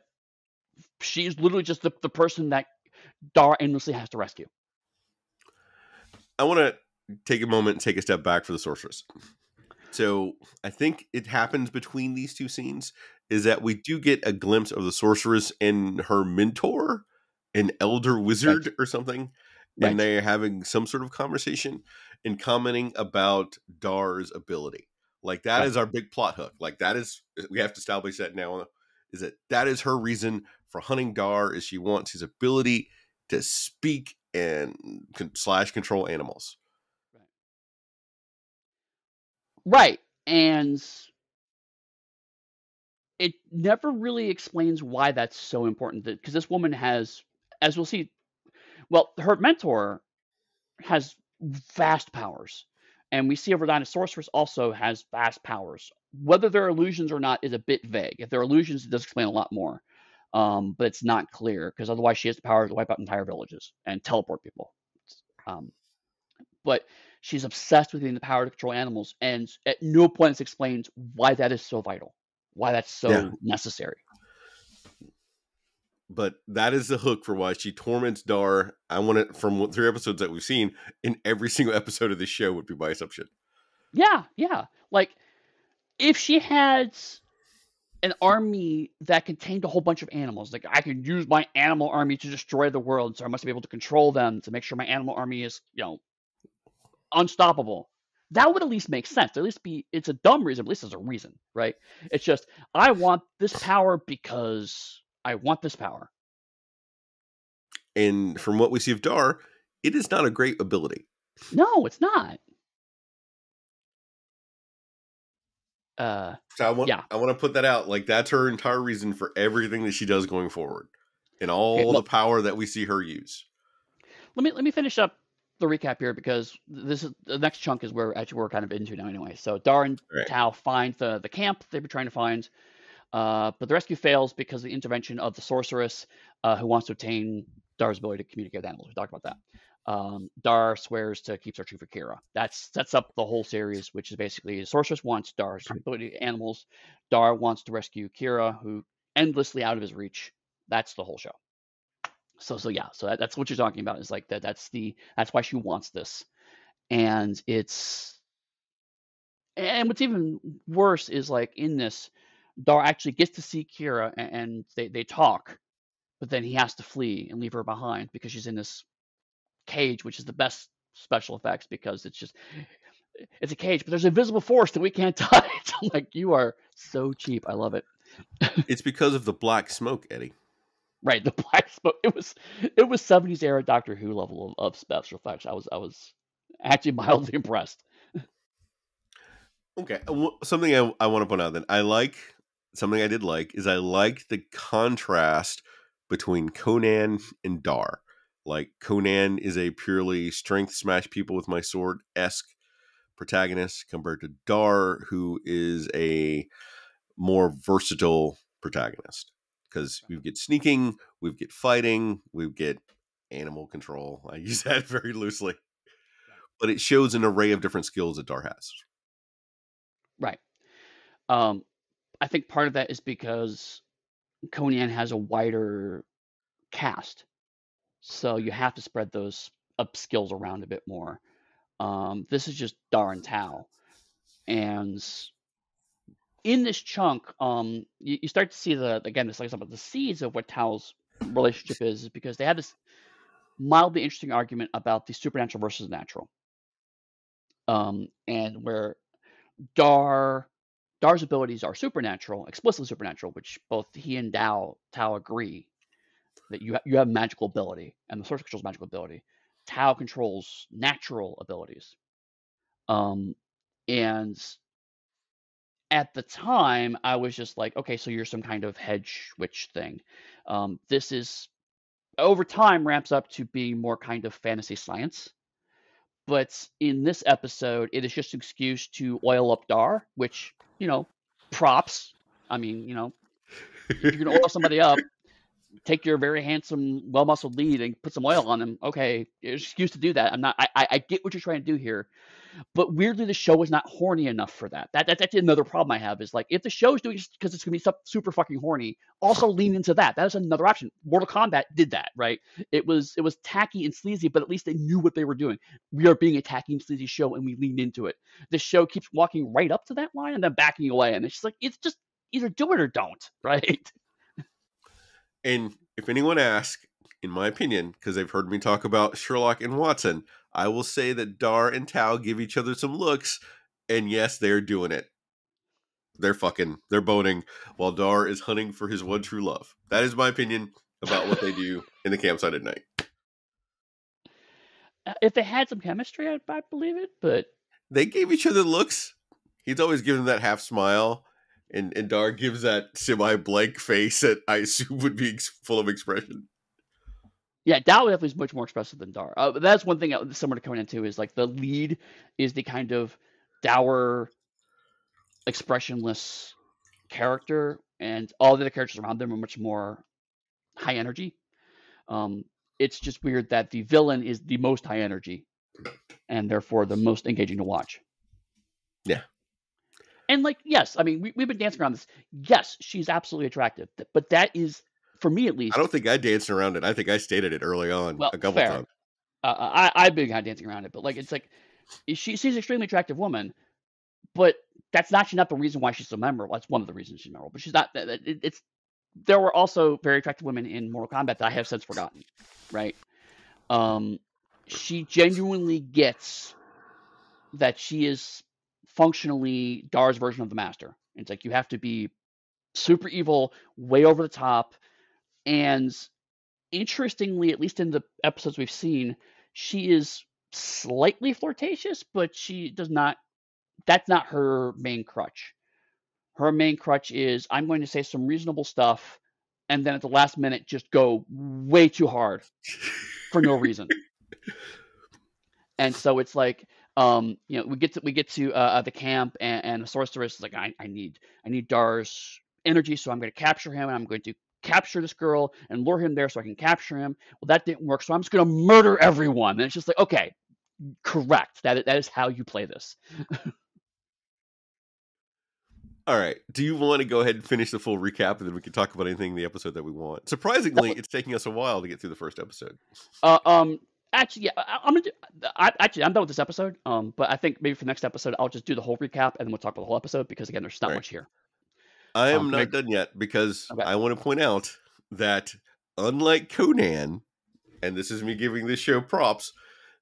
she's literally just the person that Dar aimlessly has to rescue. I want to take a moment and take a step back for the sorceress. So I think it happens between these two scenes is that we do get a glimpse of the sorceress and her mentor, an elder wizard or something. And they're having some sort of conversation and commenting about Dar's ability. Like that is our big plot hook. Like that is, we have to establish that now, is that is her reason for hunting Dar, is she wants his ability to speak and / control animals. Right. And it never really explains why that's so important. Because this woman has, as we'll see, well, her mentor has vast powers. And we see over time, the sorceress also has vast powers. Whether they're illusions or not is a bit vague. If they're illusions, it does explain a lot more. But it's not clear, because otherwise she has the power to wipe out entire villages and teleport people. But she's obsessed with getting the power to control animals, and at no point it's explained why that is so vital, why that's so necessary. But that is the hook for why she torments Dar. I want it from 3 episodes that we've seen. In every single episode of this show would be my assumption. Yeah. Like, if she had an army that contained a whole bunch of animals, like I could use my animal army to destroy the world, so I must be able to control them to make sure my animal army is, unstoppable. That would at least make sense. At least it's a dumb reason, but at least there's a reason, right? It's just, I want this power because I want this power. And from what we see of Dar, it is not a great ability. No, it's not. So I want to put that out. Like that's her entire reason for everything that she does going forward, and all the power that we see her use. Let me finish up the recap here, because this is the next chunk is where actually we're kind of into now anyway. So Dar and Tao find the camp they've been trying to find. But the rescue fails because of the intervention of the sorceress, who wants to obtain Dar's ability to communicate with animals. We talked about that. Dar swears to keep searching for Kira. That sets up the whole series, which is basically the sorceress wants Dar's ability to animals. Dar wants to rescue Kira, who endlessly out of his reach. That's the whole show. So yeah, so that's what you're talking about. Is like that. That's why she wants this, and what's even worse is like in this, Dar actually gets to see Kira and they talk, but then he has to flee and leave her behind because she's in this cage, which is the best special effects because it's a cage, but there's invisible force that we can't touch. I'm like, you are so cheap. I love it. It's because of the black smoke, Eddie. Right, the black smoke. It was 70s era Doctor Who level of special effects. I was actually mildly impressed. Okay, something I want to point out then. Something I did like is I like the contrast between Conan and Dar. Like Conan is a purely strength smash people with my sword-esque protagonist compared to Dar, who is a more versatile protagonist. Because we get sneaking, we get fighting, we get animal control. I use that very loosely. But it shows an array of different skills that Dar has. Right. I think part of that is because Conan has a wider cast, so you have to spread those skills around a bit more. This is just Dar and Tao, and in this chunk, you start to see this like about the seeds of what Tao's relationship is because they had this mildly interesting argument about the supernatural versus natural, and where Dar's abilities are supernatural, explicitly supernatural, which both he and Tao agree that you have magical ability, and the source controls magical ability. Tao controls natural abilities, and at the time, I was just like, okay, so you're some kind of hedge witch thing. This is over time ramps up to being more kind of fantasy science. But in this episode, it is just an excuse to oil up Dar, which, props. I mean, if you're going to oil somebody up, take your very handsome, well-muscled lead and put some oil on him. Okay, there's an excuse to do that. I get what you're trying to do here. But weirdly, the show is not horny enough for that. That's actually another problem I have is like, if the show is doing it because it's going to be super fucking horny, also lean into that. That is another option. Mortal Kombat did that, right? It was tacky and sleazy, but at least they knew what they were doing. We are being a tacky and sleazy show, and we leaned into it. The show keeps walking right up to that line and then backing away, and it's just like, it's just either do it or don't, right? And if anyone asks, in my opinion, because they've heard me talk about Sherlock and Watson, I will say that Dar and Tao give each other some looks, and yes, they're doing it. They're boning, while Dar is hunting for his one true love. That is my opinion about what they do in the campsite at night. If they had some chemistry, I'd believe it, but... They gave each other looks. He's always giving that half smile, and Dar gives that semi-blank face that I assume would be full of expression. Yeah, Tao definitely is much more expressive than Dar. That's one thing similar to Conan too, is like the lead is the kind of dour, expressionless character, and all the other characters around them are much more high energy. It's just weird that the villain is the most high energy, and therefore the most engaging to watch. Yeah. And like, yes, I mean, we've been dancing around this. Yes, she's absolutely attractive, but that is, for me at least... I don't think I danced around it. I think I stated it early on a couple times. I've been kind of dancing around it, but like, it's like, she's an extremely attractive woman, but that's actually not the reason why she's so memorable. That's one of the reasons she's memorable, but she's not. There were also very attractive women in Mortal Kombat that I have since forgotten, right? She genuinely gets that she is functionally Dar's version of the Master. It's like you have to be super evil, way over the top, and interestingly, at least in the episodes we've seen, she is slightly flirtatious, but she does not. That's not her main crutch. Her main crutch is, I'm going to say some reasonable stuff, and then at the last minute just go way too hard for no reason. And so it's like, we get to the camp, and the sorceress is like, I need Dar's energy, so I'm going to capture him, and I'm going to capture this girl and lure him there so I can capture him. Well, that didn't work, so I'm just going to murder everyone. And it's just like, okay, correct. That is how you play this. All right. Do you want to go ahead and finish the full recap, and then we can talk about anything in the episode that we want? Surprisingly, it's taking us a while to get through the first episode. Actually, yeah, I'm gonna. I'm done with this episode. But I think maybe for the next episode, I'll just do the whole recap, and then we'll talk about the whole episode because again, there's not much here. I am not done yet because I want to point out that unlike Conan, and this is me giving this show props,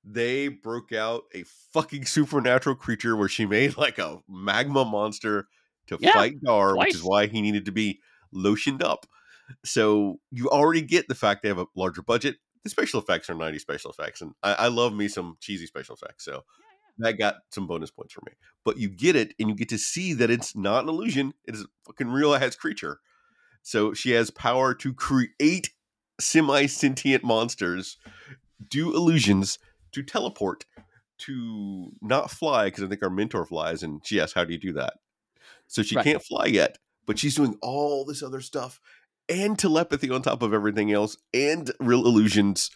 they broke out a fucking supernatural creature where she made like a magma monster to fight Dar, which is why he needed to be lotioned up. So you already get the fact they have a larger budget. The special effects are 90s special effects, and I love me some cheesy special effects. So that got some bonus points for me. But you get it, and you get to see that it's not an illusion. It is a fucking real-ass creature. So she has power to create semi-sentient monsters, do illusions, to teleport, to not fly, because I think our mentor flies, and she asks, how do you do that? So she can't fly yet, but she's doing all this other stuff, and telepathy on top of everything else, and real illusions.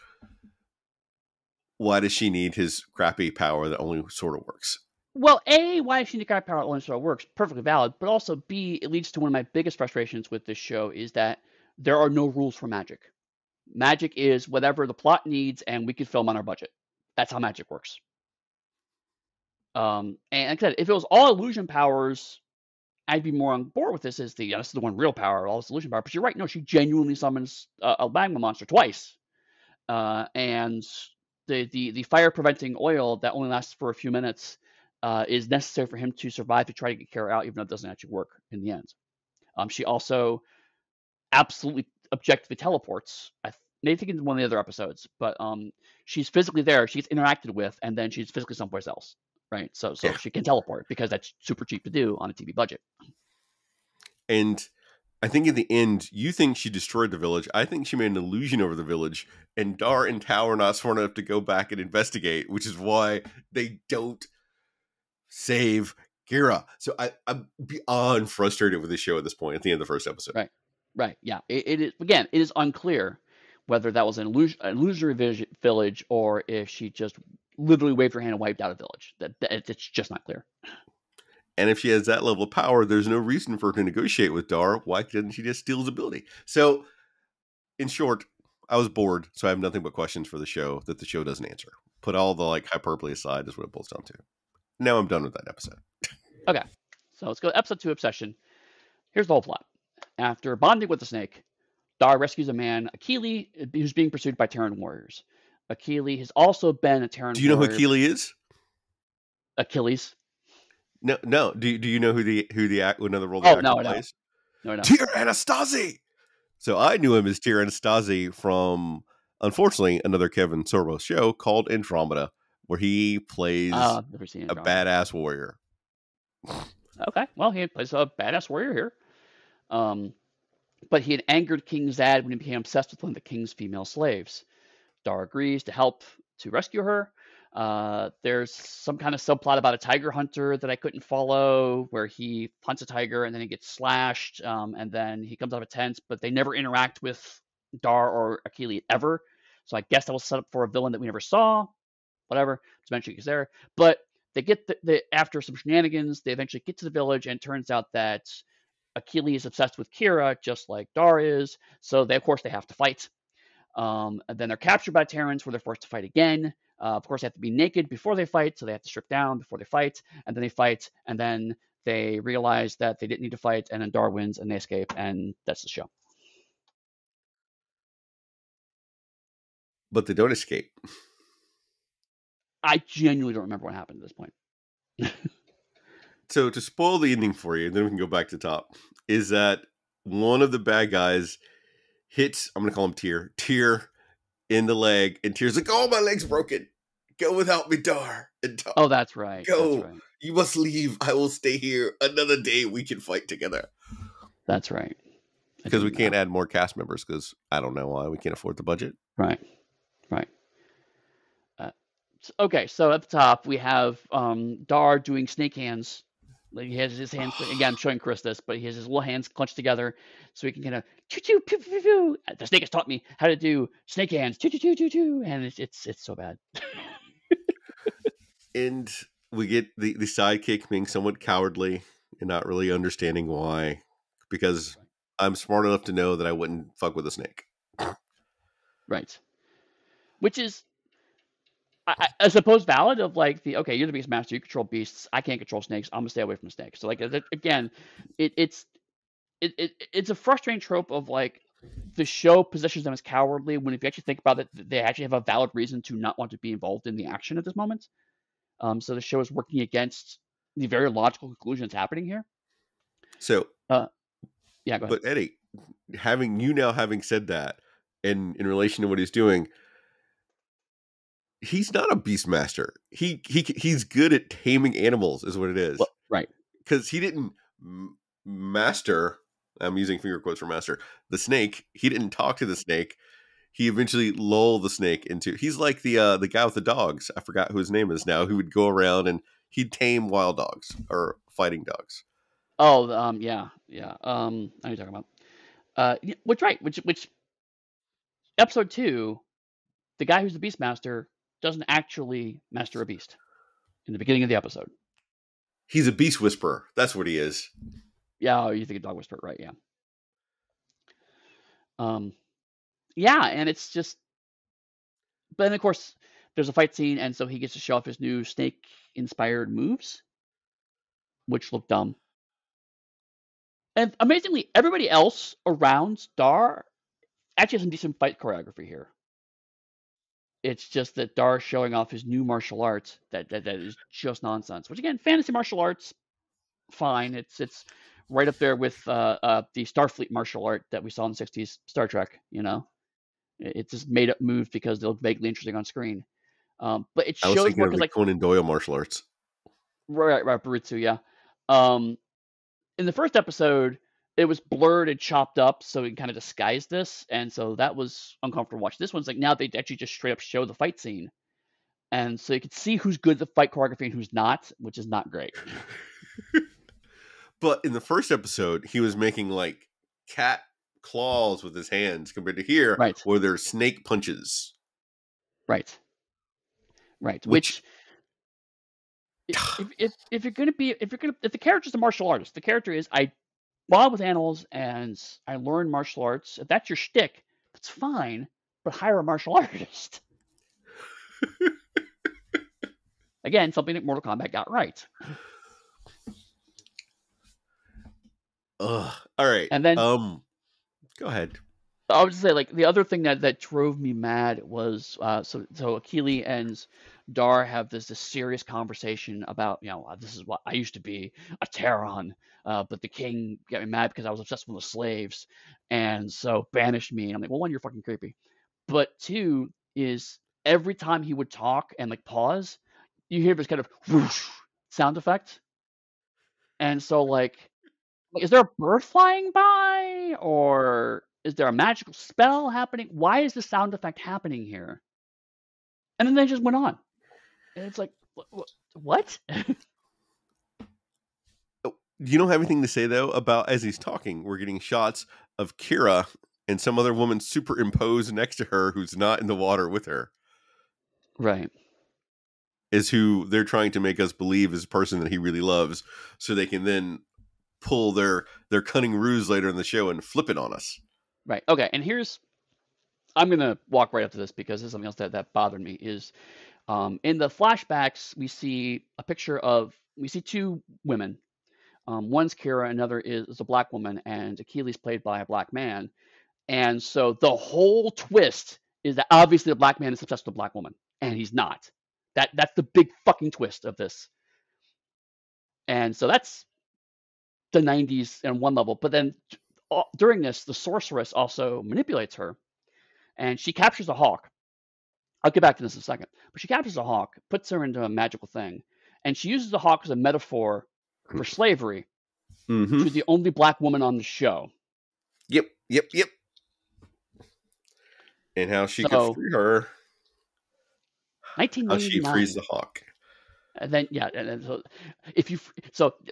Why does she need his crappy power that only sort of works? Well, A, why does she need crappy power that only sort of works? Perfectly valid. But also, B, it leads to one of my biggest frustrations with this show is that there are no rules for magic. Magic is whatever the plot needs, and we can film on our budget. That's how magic works. And like I said, if it was all illusion powers, I'd be more on board with this. This is the one real power, all this illusion power. But you're right. No, she genuinely summons a magma monster twice, and the fire preventing oil that only lasts for a few minutes is necessary for him to survive to try to get Kara out, even though it doesn't actually work in the end. She also absolutely objectively teleports. Maybe think in one of the other episodes, but she's physically there. She's interacted with, and then she's physically someplace else. Right, so she can teleport because that's super cheap to do on a TV budget. And I think in the end, you think she destroyed the village. I think she made an illusion over the village, and Dar and Tao are not smart enough to go back and investigate, which is why they don't save Kira. So I'm beyond frustrated with this show at this point at the end of the first episode. Right, yeah. It is unclear whether that was an illusory village or if she just literally waved her hand and wiped out a village. It's just not clear. And if she has that level of power, there's no reason for her to negotiate with Dar. Why couldn't she just steal his ability? So, in short, I was bored, so I have nothing but questions for the show that the show doesn't answer. Put all the hyperbole aside is what it boils down to. Now I'm done with that episode. Okay, so let's go to episode 2, Obsession. Here's the whole plot. After bonding with the snake, Dar rescues a man, Achille, who's being pursued by Terran warriors. Achille has also been a Terran warrior. Do you know who Achille is? Achilles. No. Do you know who another role the actor plays? No. Tyr Anastasi. So I knew him as Tyr Anastasi from, unfortunately, another Kevin Sorbo show called Andromeda, where he plays a badass warrior. Okay, well, he plays a badass warrior here. But he had angered King Zad when he became obsessed with one of the king's female slaves. Dar agrees to help to rescue her. There's some kind of subplot about a tiger hunter that I couldn't follow, where he hunts a tiger and then he gets slashed, and then he comes out of a tent, but they never interact with Dar or Achille ever. So I guess that was set up for a villain that we never saw. Whatever, eventually he's there. But they get after some shenanigans, they eventually get to the village, and it turns out that Achille is obsessed with Kira, just like Dar is. So of course they have to fight. And then they're captured by Terrans, where they're forced to fight again. Of course, they have to be naked before they fight, so they have to strip down before they fight. And then they fight, and then they realize that they didn't need to fight, and then Dar wins, and they escape, and that's the show. But they don't escape. I genuinely don't remember what happened at this point. So to spoil the ending for you, and then we can go back to the top, is that one of the bad guys hits, I'm going to call him Tyr in the leg, and Tyr's like, oh, my leg's broken. Go without me, Dar. And Dar, oh, that's right. Go. That's right. You must leave. I will stay here. Another day we can fight together. That's right. Because we can't add more cast members, because I don't know why. We can't afford the budget. Right. Okay, so at the top we have Dar doing snake hands Like he has his hands. Again, I'm showing Chris this, but he has his little hands clenched together, so he can kind of choo choo pew pew pew. The snake has taught me how to do snake hands, choo choo choo choo choo, and it's so bad. And we get the sidekick being somewhat cowardly and not really understanding why, because I'm smart enough to know that I wouldn't fuck with a snake. Right. Which is, I suppose, valid. Of like okay, you're the Beastmaster, you control beasts. I can't control snakes. I'm gonna stay away from snakes. So like again, it's a frustrating trope of like the show positions them as cowardly when if you actually think about it, they actually have a valid reason to not want to be involved in the action at this moment. So the show is working against the very logical conclusions happening here. So, yeah, go ahead. But Eddie, having said that, and in relation to what he's doing, he's not a Beastmaster. He's good at taming animals, is what it is. Well, right. Because he didn't master. I'm using finger quotes for master. The snake. He didn't talk to the snake. He eventually lulled the snake into. He's like the guy with the dogs. I forgot who his name is now. Who would go around and he'd tame wild dogs or fighting dogs. Oh, yeah. I know you're talking about. Which right? Which episode 2, the guy who's the Beastmaster doesn't actually master a beast in the beginning of the episode. He's a beast whisperer. That's what he is. Yeah, you think a dog whisperer, right? Yeah. Yeah, and it's just, but then of course there's a fight scene, and so he gets to show off his new snake-inspired moves, which look dumb. And amazingly, everybody else around Dar actually has some decent fight choreography here. It's just that Dar showing off his new martial arts that is just nonsense. Which again, fantasy martial arts, fine. It's right up there with the Starfleet martial art that we saw in the '60s Star Trek. You know, it's just made up moves because they look vaguely interesting on screen. But it shows more because like Conan Doyle martial arts. Right, Baritsu, yeah. In the first episode, it was blurred and chopped up, so it kind of disguised this, and so that was uncomfortable to watch. This one's like now they actually just straight up show the fight scene, and so you can see who's good at the fight choreography and who's not, which is not great. But in the first episode, he was making like cat claws with his hands compared to here, right, where there's snake punches. Right. Which if you're gonna if the character's a martial artist, the character is I bond with animals and I learn martial arts. If that's your shtick, that's fine, but hire a martial artist. Again, something that Mortal Kombat got right. All right. And then go ahead. I would just say, like, the other thing that drove me mad was so Akili and Dar have this serious conversation about, this is what I used to be, a Terran, but the king got me mad because I was obsessed with the slaves, and so banished me. And I'm like, well, one, you're fucking creepy, but two is every time he would talk and like pause, you hear this kind of whoosh sound effect, and so like, is there a bird flying by, or is there a magical spell happening? Why is the sound effect happening here? And then they just went on. And it's like, what? You don't have anything to say, though, about as he's talking, we're getting shots of Kira and some other woman superimposed next to her who's not in the water with her. Right. Is who they're trying to make us believe is a person that he really loves, so they can then pull their cunning ruse later in the show and flip it on us. Right. Okay. And I'm going to walk right up to this because this is something else that bothered me is in the flashbacks, we see two women. One's Kira, another is a black woman, and Achilles played by a black man. And so the whole twist is that obviously the black man is obsessed with a black woman, and he's not. That's the big fucking twist of this. And so that's the 90s on one level. But then during this, the sorceress also manipulates her, and she captures a hawk. I'll get back to this in a second. But she captures a hawk, puts her into a magical thing, and she uses the hawk as a metaphor for slavery to the only black woman on the show. Yep. And how she could free her. 1999. How she frees the hawk. And then and so if you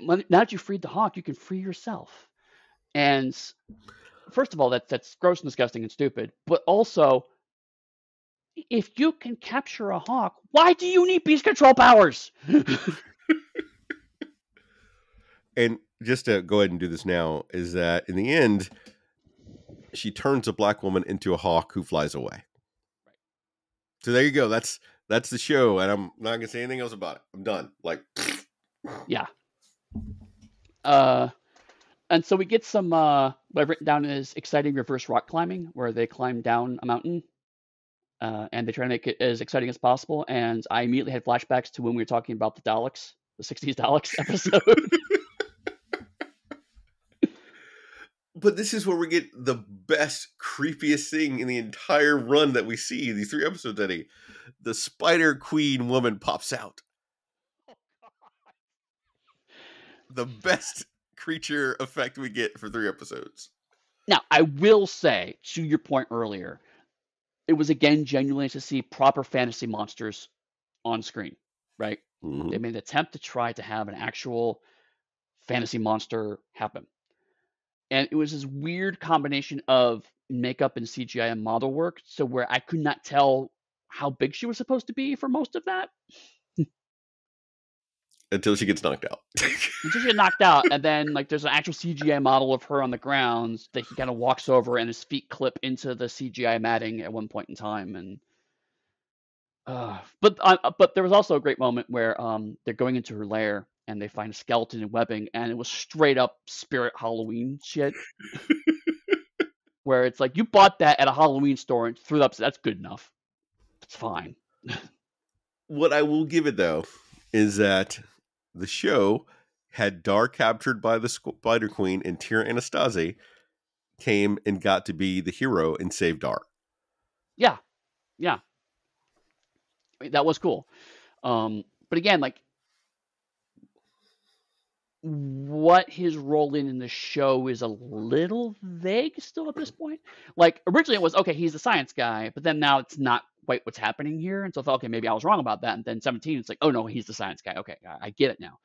now that you freed the hawk, you can free yourself. And first of all, that's gross and disgusting and stupid. But also, if you can capture a hawk, why do you need beast control powers? And just to go ahead and do this now, is that in the end, she turns a black woman into a hawk who flies away. Right. So there you go. That's the show, and I'm not gonna say anything else about it. I'm done. Like, yeah. And so we get some what I've written down is exciting reverse rock climbing, where they climb down a mountain, and they try to make it as exciting as possible. And I immediately had flashbacks to when we were talking about the Daleks, the 60s Daleks episode. But this is where we get the best, creepiest thing in the entire run that we see, these 3 episodes, Eddie. The Spider Queen woman pops out. Oh, the best creature effect we get for 3 episodes. Now, I will say, to your point earlier, it was again genuinely to see proper fantasy monsters on screen, right? Mm-hmm. They made an attempt to try to have an actual fantasy monster happen. And it was this weird combination of makeup and CGI and model work, so where I could not tell how big she was supposed to be for most of that. Until she gets knocked out. Until she gets knocked out, and then like there's an actual CGI model of her on the ground that he kind of walks over, and his feet clip into the CGI matting at one point in time. And but there was also a great moment where they're going into her lair and they find a skeleton and webbing, and it was straight up Spirit Halloween shit. Where it's like, you bought that at a Halloween store and threw it up. So that's good enough. It's fine. What I will give it, though, is that the show had Dar captured by the Spider Queen, and Tira Anastasi came and got to be the hero and save Dar. Yeah. Yeah. I mean, that was cool. But again, like, what his role in the show is a little vague still at this point. Like, originally it was, okay, he's the science guy, but then now it's not quite what's happening here. And so I thought, okay, maybe I was wrong about that. And then 17, it's like, oh no, he's the science guy. Okay, I get it now.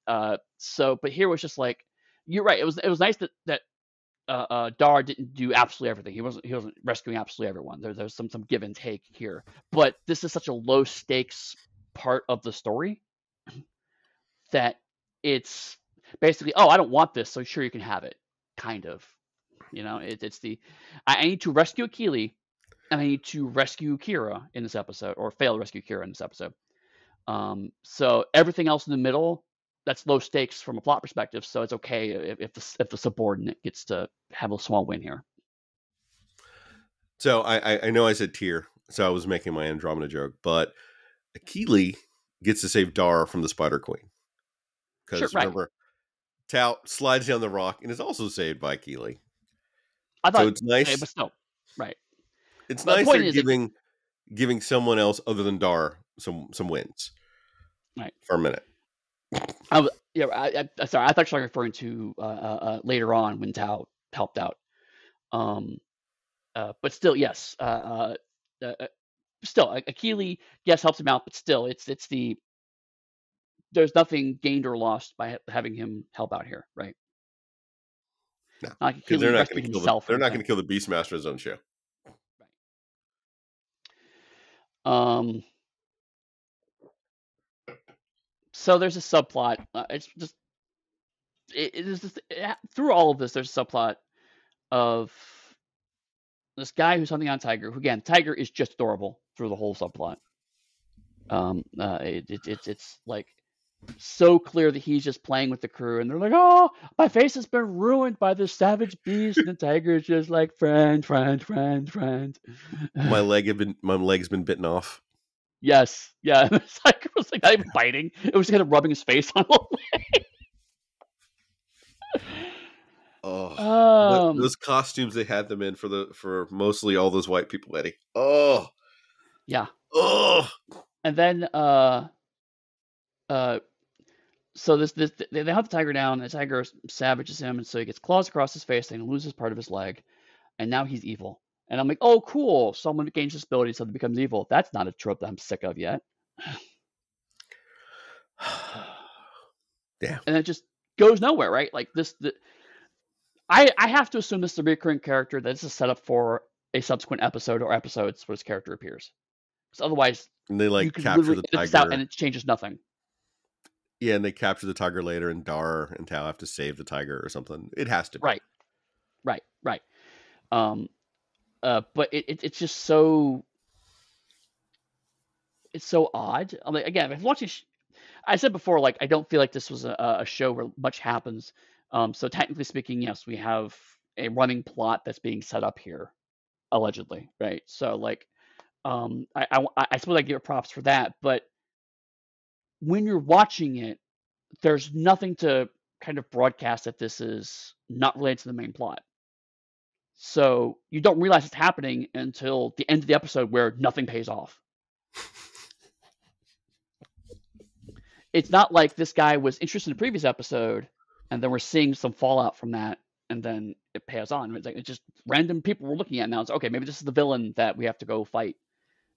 But here was just like, you're right. It was nice that Dar didn't do absolutely everything. He wasn't rescuing absolutely everyone. There's some give and take here. But this is such a low stakes part of the story that it's basically, oh, I don't want this, so sure, you can have it, kind of. You know, it's the, I need to rescue Keely, and I need to rescue Kira in this episode, or fail to rescue Kira in this episode. So everything else in the middle, that's low stakes from a plot perspective, so it's okay if the subordinate gets to have a small win here. So I know I said Tyr, so I was making my Andromeda joke, but Keely gets to save Dar from the Spider Queen. Because sure, remember, Tao slides down the rock and is also saved by Keely. I thought, so it's nice, but still, right? It's nice they're giving someone else other than Dar some wins, right? For a minute. Sorry, I thought you were referring to later on when Tao helped out. But still, yes. Still, Keely, yes, helps him out, but still, it's the, there's nothing gained or lost by having him help out here, right? No, because they're not going to kill the BeastMaster in his own show. Right. So there's a subplot. It's just through all of this, there's a subplot of this guy who's hunting on Tiger. Who, again, Tiger is just adorable through the whole subplot. It's like so clear that he's just playing with the crew, and they're like, "Oh, my face has been ruined by this savage beast," and the Tiger is just like, "Friend." My leg's been bitten off. Yes, yeah. The Tiger was like not even biting; it was kind of rubbing his face on the leg. Oh, those costumes they had them in for mostly all those white people, Eddie. Oh, yeah. Oh, and then so they hunt the Tiger down, and the Tiger savages him, and so he gets claws across his face, and he loses part of his leg, and now he's evil. And I'm like, oh, cool! Someone gains this ability, so he becomes evil. That's not a trope that I'm sick of yet. Yeah. And it just goes nowhere, right? Like I have to assume this is a recurring character that this is set up for a subsequent episode or episodes where this character appears. Because otherwise, And they you like could capture literally the edit this out tiger. and it changes nothing. Yeah, and they capture the tiger later, and Dar and Tao have to save the tiger or something. It has to be. Right. But it's just so odd. I mean, again, if watching, I said before, like I don't feel like this was a show where much happens. So technically speaking, yes, we have a running plot that's being set up here, allegedly, right? So like, I suppose I give it props for that, but when you're watching it, there's nothing to kind of broadcast that this is not related to the main plot. So you don't realize it's happening until the end of the episode where nothing pays off. It's not like this guy was interested in the previous episode and then we're seeing some fallout from that and then it pays on. It's like it's just random people we're looking at now. It's okay, maybe this is the villain that we have to go fight.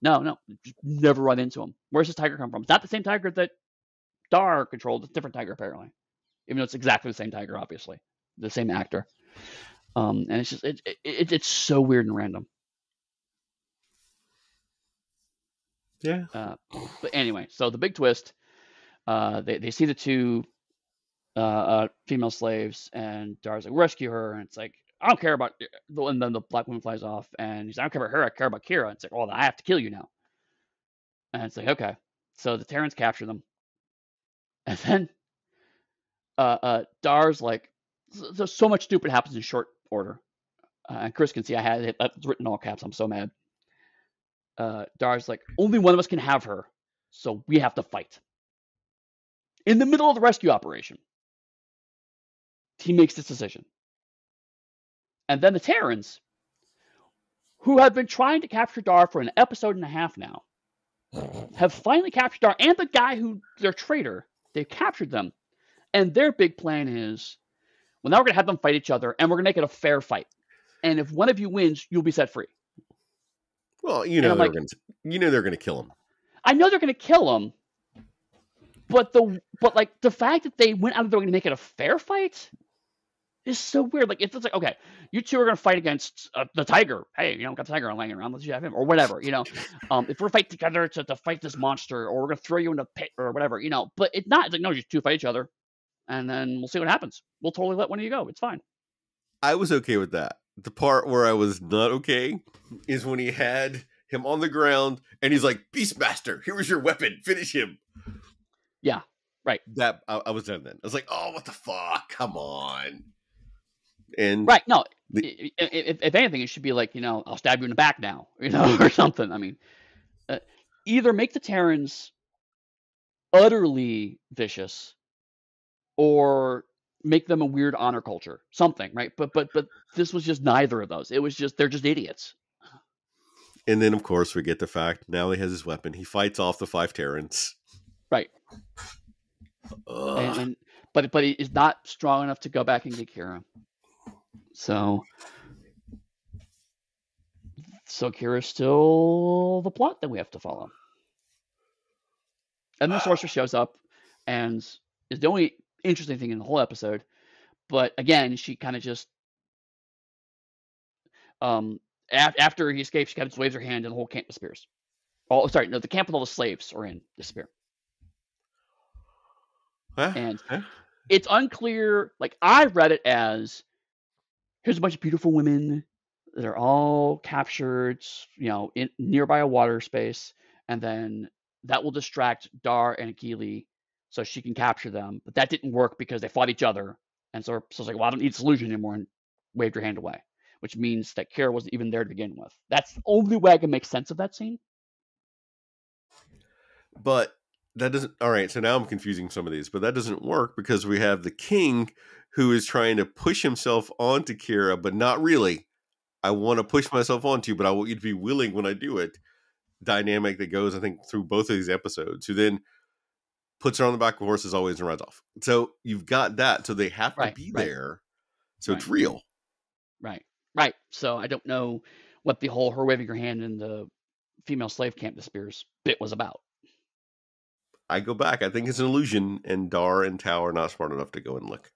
No, just never run into him. Where's this tiger come from? It's not the same tiger that Dar controlled. It's a different tiger apparently, even though it's exactly the same tiger, obviously, the same actor. And it's just it's so weird and random. Yeah. But anyway, so the big twist, they see the two female slaves, and Dar's like, rescue her, and it's like, I don't care about, and then the black woman flies off, and he's like, I don't care about her, I care about Kira. And it's like, well, I have to kill you now. And it's like, okay. So the Terrans capture them. And then Dar's like, so much stupid happens in short order. And Chris can see I had it written in all caps. I'm so mad. Dar's like, only one of us can have her, so we have to fight. In the middle of the rescue operation, he makes this decision. And then the Terrans, who have been trying to capture Dar for an episode and a half now, have finally captured Dar and the guy who, their traitor. They've captured them. And their big plan is, well, now we're going to have them fight each other, and we're going to make it a fair fight. And if one of you wins, you'll be set free. Well, they're like, going to kill him. I know they're going to kill him, but the fact that they went out of their way to make it a fair fight is so weird. Like, it's like, okay, you two are going to fight against the tiger. Hey, got the tiger laying around. Let's have him, or whatever. If we're fight together to fight this monster, or we're going to throw you in a pit or whatever. But it's not. It's like, no, you two fight each other, and then we'll see what happens. We'll totally let one of you go. It's fine. I was okay with that. The part where I was not okay is when he had him on the ground and he's like, BeastMaster, here's your weapon. Finish him. Yeah, right. That I was done then. I was like, oh, what the fuck? Come on. And right. No, if anything, it should be like, I'll stab you in the back now, or something. I mean, either make the Terrans utterly vicious or make them a weird honor culture, something, right? But this was just neither of those. It was just, they're just idiots. And then, of course, we get the fact now he has his weapon. He fights off the 5 Terrans. Right. But he is not strong enough to go back and get Kira. So Kira's still the plot that we have to follow. And the sorcerer shows up and is the only interesting thing in the whole episode. But again, she kind of just after he escapes, she kind of just waves her hand and the whole camp disappears. Oh, sorry, no, the camp with all the slaves are in disappear. And it's unclear. Like, I read it as, here's a bunch of beautiful women that are all captured, in nearby a water space, and then that will distract Dar and Akili so she can capture them. But that didn't work because they fought each other, and so it's like, well, I don't need solution anymore, and waved her hand away, which means that Kira wasn't even there to begin with. That's the only way I can make sense of that scene. But that doesn't. All right, so now I'm confusing some of these, but that doesn't work because we have the king who is trying to push himself onto Kira, but not really. I want to push myself onto you, but I want you to be willing when I do it. Dynamic that goes, I think, through both of these episodes, who then puts her on the back of a horse as always and rides off. So you've got that. So they have to be there. So it's real. Right. So I don't know what the whole her waving her hand in the female slave camp disappears bit was about. I go back. I think it's an illusion, and Dar and Tao are not smart enough to go and look.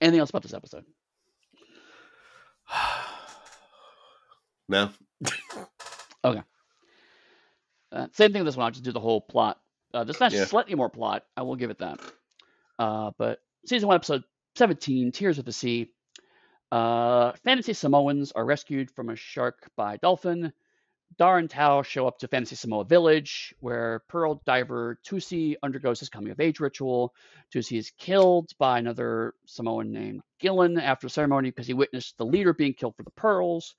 Anything else about this episode? No. Okay. Same thing with this one. I'll just do the whole plot. This one's slightly more plot. I will give it that. But season 1, episode 17, Tears of the Sea. Fantasy Samoans are rescued from a shark by dolphin. Dar and Tao show up to Fantasy Samoa Village, where pearl diver Tusi undergoes his coming-of-age ritual. Tusi is killed by another Samoan named Gillen after the ceremony because he witnessed the leader being killed for the pearls.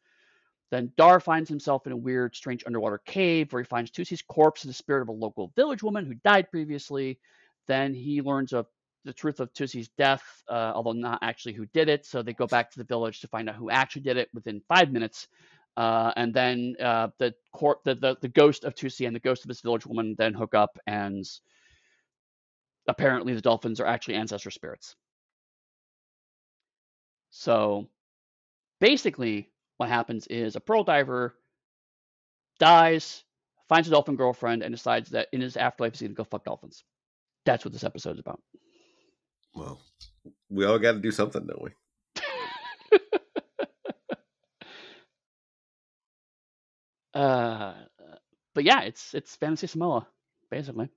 Then Dar finds himself in a weird, strange underwater cave where he finds Tusi's corpse and the spirit of a local village woman who died previously. Then he learns of the truth of Tusi's death, although not actually who did it. So they go back to the village to find out who actually did it within 5 minutes. And then the ghost of Tusi and the ghost of this village woman then hook up, and apparently the dolphins are actually ancestor spirits. So basically what happens is a pearl diver dies, finds a dolphin girlfriend, and decides that in his afterlife he's going to go fuck dolphins. That's what this episode is about. Well, we all got to do something, don't we? But yeah, it's Fantasy Samoa, basically.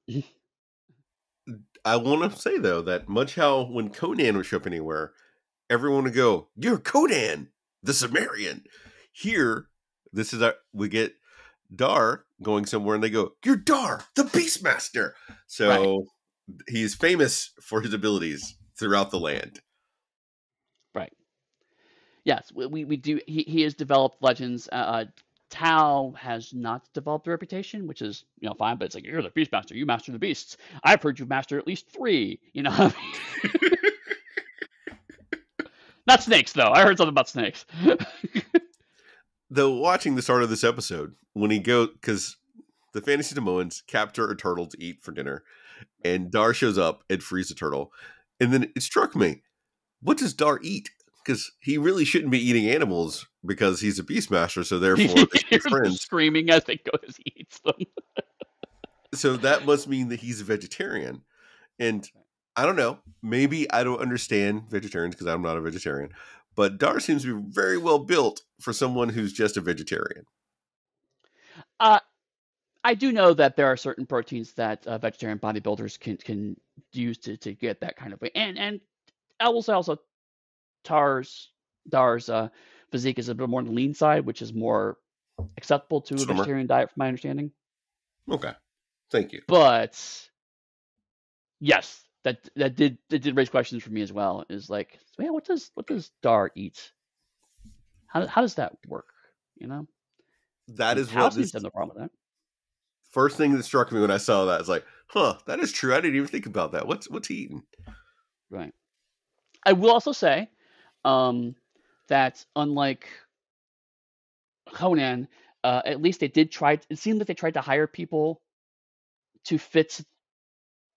I want to say, though, that much how when Conan would show up anywhere, everyone would go, "You're Conan, the Sumerian." Here, we get Dar going somewhere, and they go, "You're Dar, the BeastMaster." So he's famous for his abilities throughout the land. Right. Yes, we do. He has developed legends. Tao has not developed a reputation, which is fine, but it's like, you're the BeastMaster, you master the beasts. I've heard you master at least 3. Not snakes, though. I heard something about snakes. Though watching the start of this episode, when he because the Fantasy Samoans capture a turtle to eat for dinner, and Dar shows up and frees the turtle, and then it struck me, what does Dar eat? Because he really shouldn't be eating animals because he's a BeastMaster, so therefore they're friends. Screaming as they go as he eats them. So that must mean that he's a vegetarian. And I don't know, maybe I don't understand vegetarians because I'm not a vegetarian, but Dar seems to be very well built for someone who's just a vegetarian. I do know that there are certain proteins that vegetarian bodybuilders can use to get that kind of weight. And I will say also, Dar's physique is a bit more on the lean side, which is more acceptable to a vegetarian diet, from my understanding. Okay, thank you. But yes, that did raise questions for me as well. Is like, man, what does Dar eat? How does that work? That is what seems to have no problem with that. First thing that struck me when I saw that is like, that is true. I didn't even think about that. What's he eating? Right. I will also say that unlike Conan, at least they did try. It seemed like they tried to hire people to fit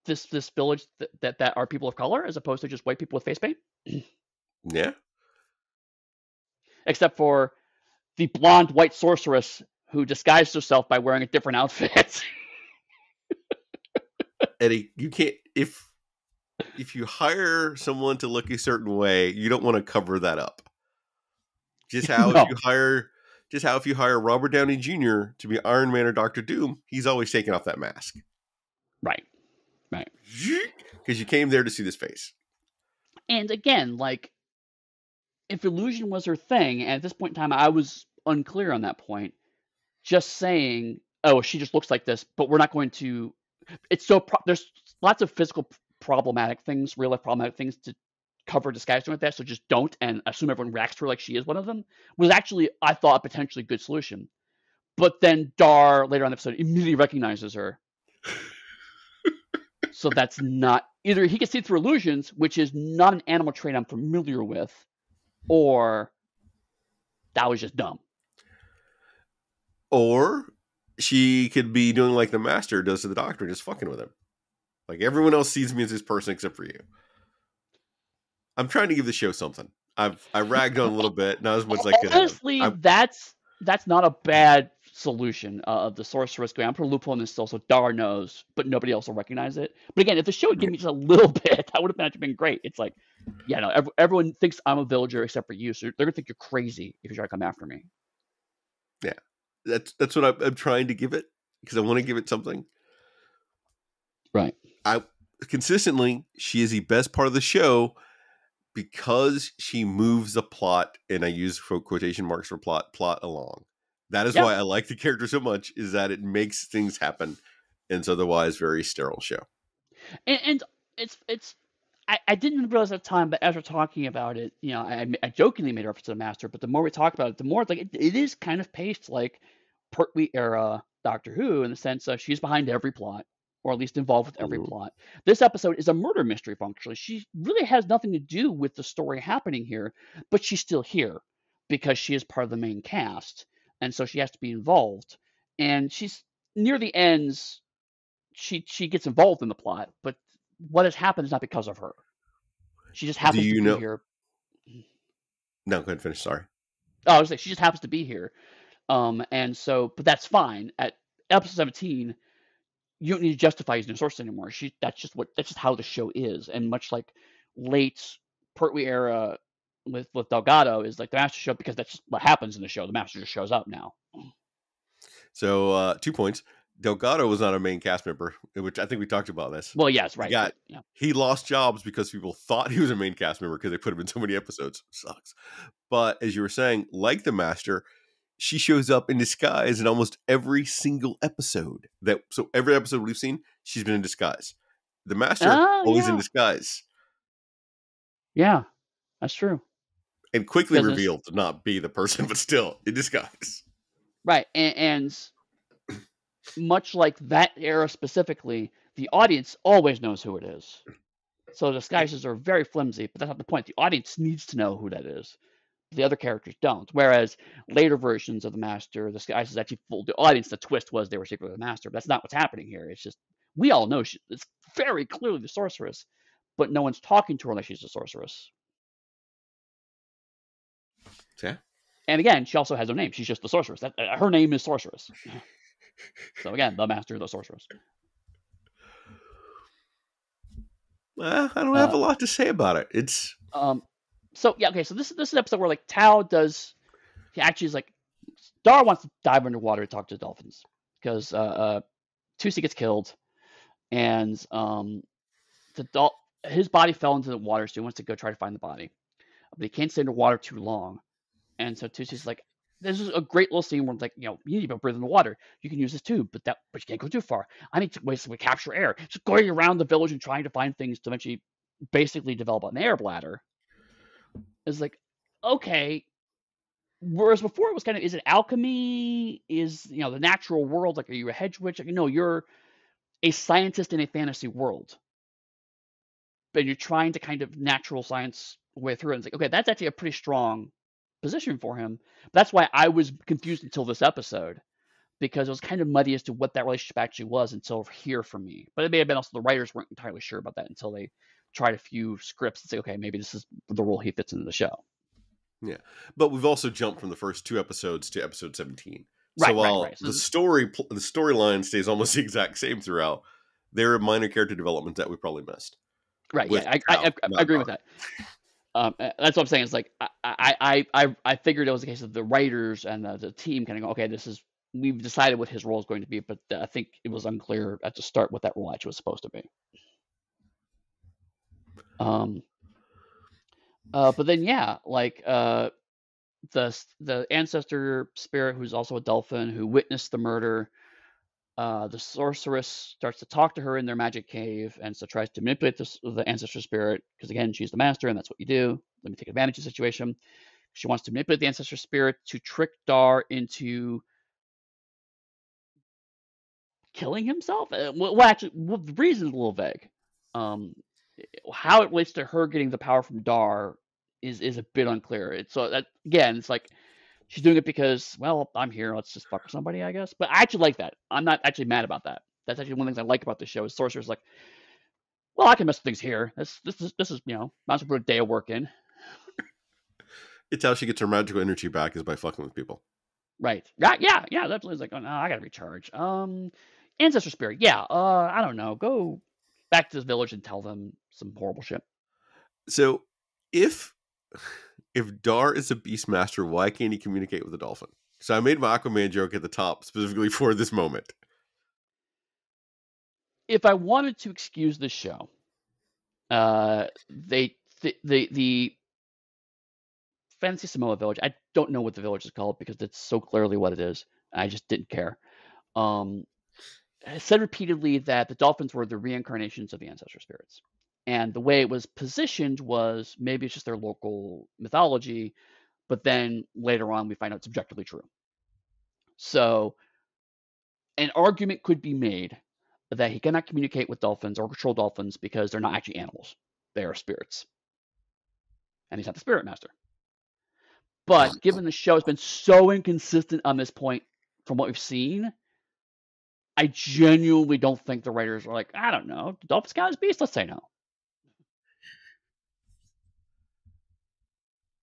this village that are people of color, as opposed to just white people with face paint. Yeah. Except for the blonde white sorceress who disguised herself by wearing a different outfit. Eddie, you can't if you hire someone to look a certain way, you don't want to cover that up. Just how if you hire Robert Downey Jr. to be Iron Man or Dr. Doom, he's always taking off that mask. Right. Because you came there to see this face. And again, like, if illusion was her thing, and at this point in time, I was unclear on that point. Just saying, oh, she just looks like this, but we're not going to. It's so there's lots of physical problematic things, real life problematic things to cover disguise with that. So just don't and assume everyone reacts to her like she is one of them. Was actually, I thought, a potentially good solution. But then Dar later on the episode immediately recognizes her. So that's not either. He can see through illusions, which is not an animal trait I'm familiar with, or that was just dumb. Or she could be doing like the master does to the doctor, just fucking with him. Like, everyone else sees me as this person except for you. I'm trying to give the show something. I ragged on a little bit, not as much as I could. Honestly, that's not a bad solution of the sorceress going, I'm putting a loophole in this still so Dar knows, but nobody else will recognize it. But again, if the show would give me just a little bit, that would have actually been great. It's like, yeah, no, everyone thinks I'm a villager except for you, so they're gonna think you're crazy if you try to come after me. Yeah, that's what I'm trying to give it, because I want to give it something. Right. Consistently, she is the best part of the show because she moves the plot, and I use quotation marks for plot along. That is why I like the character so much, is that it makes things happen in its otherwise very sterile show. And it's I didn't realize at the time, but as we're talking about it, you know, I jokingly made reference to the Master, but the more we talk about it, the more it's like it is kind of paced like Pertwee era Doctor Who, in the sense of she's behind every plot, or at least involved with every plot. This episode is a murder mystery functionally. She really has nothing to do with the story happening here, but she's still here because she is part of the main cast, and so she has to be involved. And she's near the ends, she gets involved in the plot, but what has happened is not because of her. She just happens to be here. No, go ahead and finish. Sorry. Oh, I was like, she just happens to be here. And so, but that's fine. At episode 17, you don't need to justify using a source anymore. That's just how the show is. And much like late Pertwee era with Delgado is like the Master show, because that's just what happens in the show. The Master just shows up now. So 2 points. Delgado was not a main cast member, which I think we talked about this. Well, yes, right. He lost jobs because people thought he was a main cast member because they put him in so many episodes. Sucks. But as you were saying, like the Master, she shows up in disguise in almost every single episode. So every episode we've seen, she's been in disguise. The Master, always in disguise. Yeah, that's true. And quickly revealed to not be the person, but still in disguise. Right, and much like that era specifically, the audience always knows who it is. So disguises are very flimsy, but that's not the point. The audience needs to know who that is. The other characters don't. Whereas later versions of the Master, the disguises actually fooled the audience. The twist was they were secretly the Master. But that's not what's happening here. It's just, we all know it's very clearly the sorceress, but no one's talking to her like she's a sorceress. Yeah. And again, she also has no name. She's just the sorceress. Her name is Sorceress. So again, the Master, the sorceress. I don't have a lot to say about it. It's so yeah, okay. So this is an episode where like Tao does. He actually is like, Dar wants to dive underwater to talk to the dolphins because Tusi gets killed, and his body fell into the water, so he wants to go try to find the body, but he can't stay underwater too long, and so Tusi's like, this is a great little scene where like, you know, you need to breathe in the water. You can use this tube, but you can't go too far. I need to basically capture air. Just going around the village and trying to find things to eventually basically develop an air bladder. Is like, okay. Whereas before it was kind of, is it alchemy? Is, you know, the natural world? Like, are you a hedge witch? Like, you know, you're a scientist in a fantasy world, but you're trying to kind of natural science way through it. And it's like, okay, that's actually a pretty strong position for him. But that's why I was confused until this episode, because it was kind of muddy as to what that relationship actually was until here for me. But it may have been also the writers weren't entirely sure about that until they tried a few scripts and say, okay, maybe this is the role he fits into the show. Yeah, but we've also jumped from the first 2 episodes to episode 17. Right, so while right. So the storyline stays almost the exact same throughout, there are minor character developments that we probably missed. Right. Yeah, I agree with that. That's what I'm saying. It's like I figured it was the case of the writers and the team kind of go, okay, we've decided what his role is going to be, but I think it was unclear at the start what that role actually was supposed to be. But then yeah, like the ancestor spirit, who's also a dolphin, who witnessed the murder. The sorceress starts to talk to her in their magic cave, and so tries to manipulate the ancestor spirit, because again, she's the Master, and that's what you do. Let me take advantage of the situation. She wants to manipulate the ancestor spirit to trick Dar into killing himself. Well, actually, the reason is a little vague. How it relates to her getting the power from Dar is a bit unclear. So that, again, it's like she's doing it because, well, I'm here. Let's just fuck somebody, I guess. But I actually like that. I'm not actually mad about that. That's actually one of the things I like about the show. Is Sorcerer's like, well, I can mess with things here. This is, you know, might as well put a day of work in. It's how she gets her magical energy back, is by fucking with people. Right. Yeah. Definitely. Like, oh, no, I gotta recharge. Ancestor spirit. Yeah. I don't know. Go back to this village and tell them some horrible shit. So, if Dar is a Beastmaster, why can't he communicate with a dolphin? So I made my Aquaman joke at the top specifically for this moment. If I wanted to excuse this show, the Fantasy Samoa village. I don't know what the village is called because it's so clearly what it is. I just didn't care. Said repeatedly that the dolphins were the reincarnations of the ancestor spirits. And the way it was positioned was maybe it's just their local mythology, but then later on we find out it's objectively true. So an argument could be made that he cannot communicate with dolphins or control dolphins because they're not actually animals. They are spirits. And he's not the spirit master. But given the show has been so inconsistent on this point from what we've seen, I genuinely don't think the writers are like, I don't know, the dolphins count as beasts? Let's say no.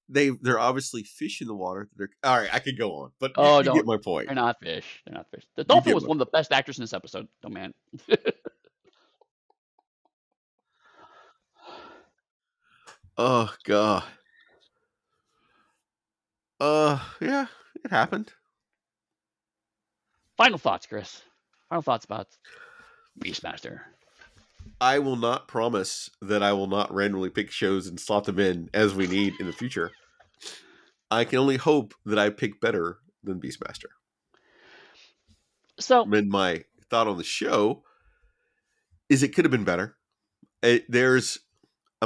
They're obviously fish in the water. All right, I could go on, but Oh, you get my point. They're not fish. They're not fish. The dolphin was one of the best actors in this episode. Oh, man. Oh, God. Yeah, it happened. Final thoughts, Chris. Final thoughts about BeastMaster. I will not promise that I will not randomly pick shows and slot them in as we need in the future. I can only hope that I pick better than BeastMaster. So, and my thought on the show is it could have been better. I'm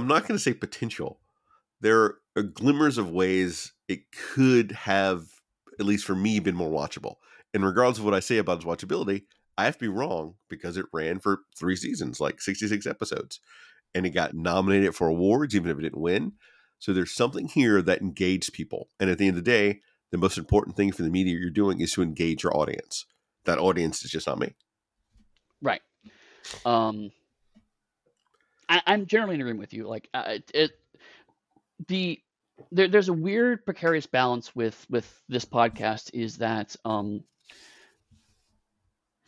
not going to say potential. There are glimmers of ways it could have, at least for me, been more watchable. And regardless of what I say about its watchability, I have to be wrong because it ran for 3 seasons, like 66 episodes. And it got nominated for awards, even if it didn't win. So there's something here that engaged people. And at the end of the day, the most important thing for the media you're doing is to engage your audience. That audience is just not me. Right. I'm generally in agreement with you. Like, there's a weird precarious balance with this podcast is that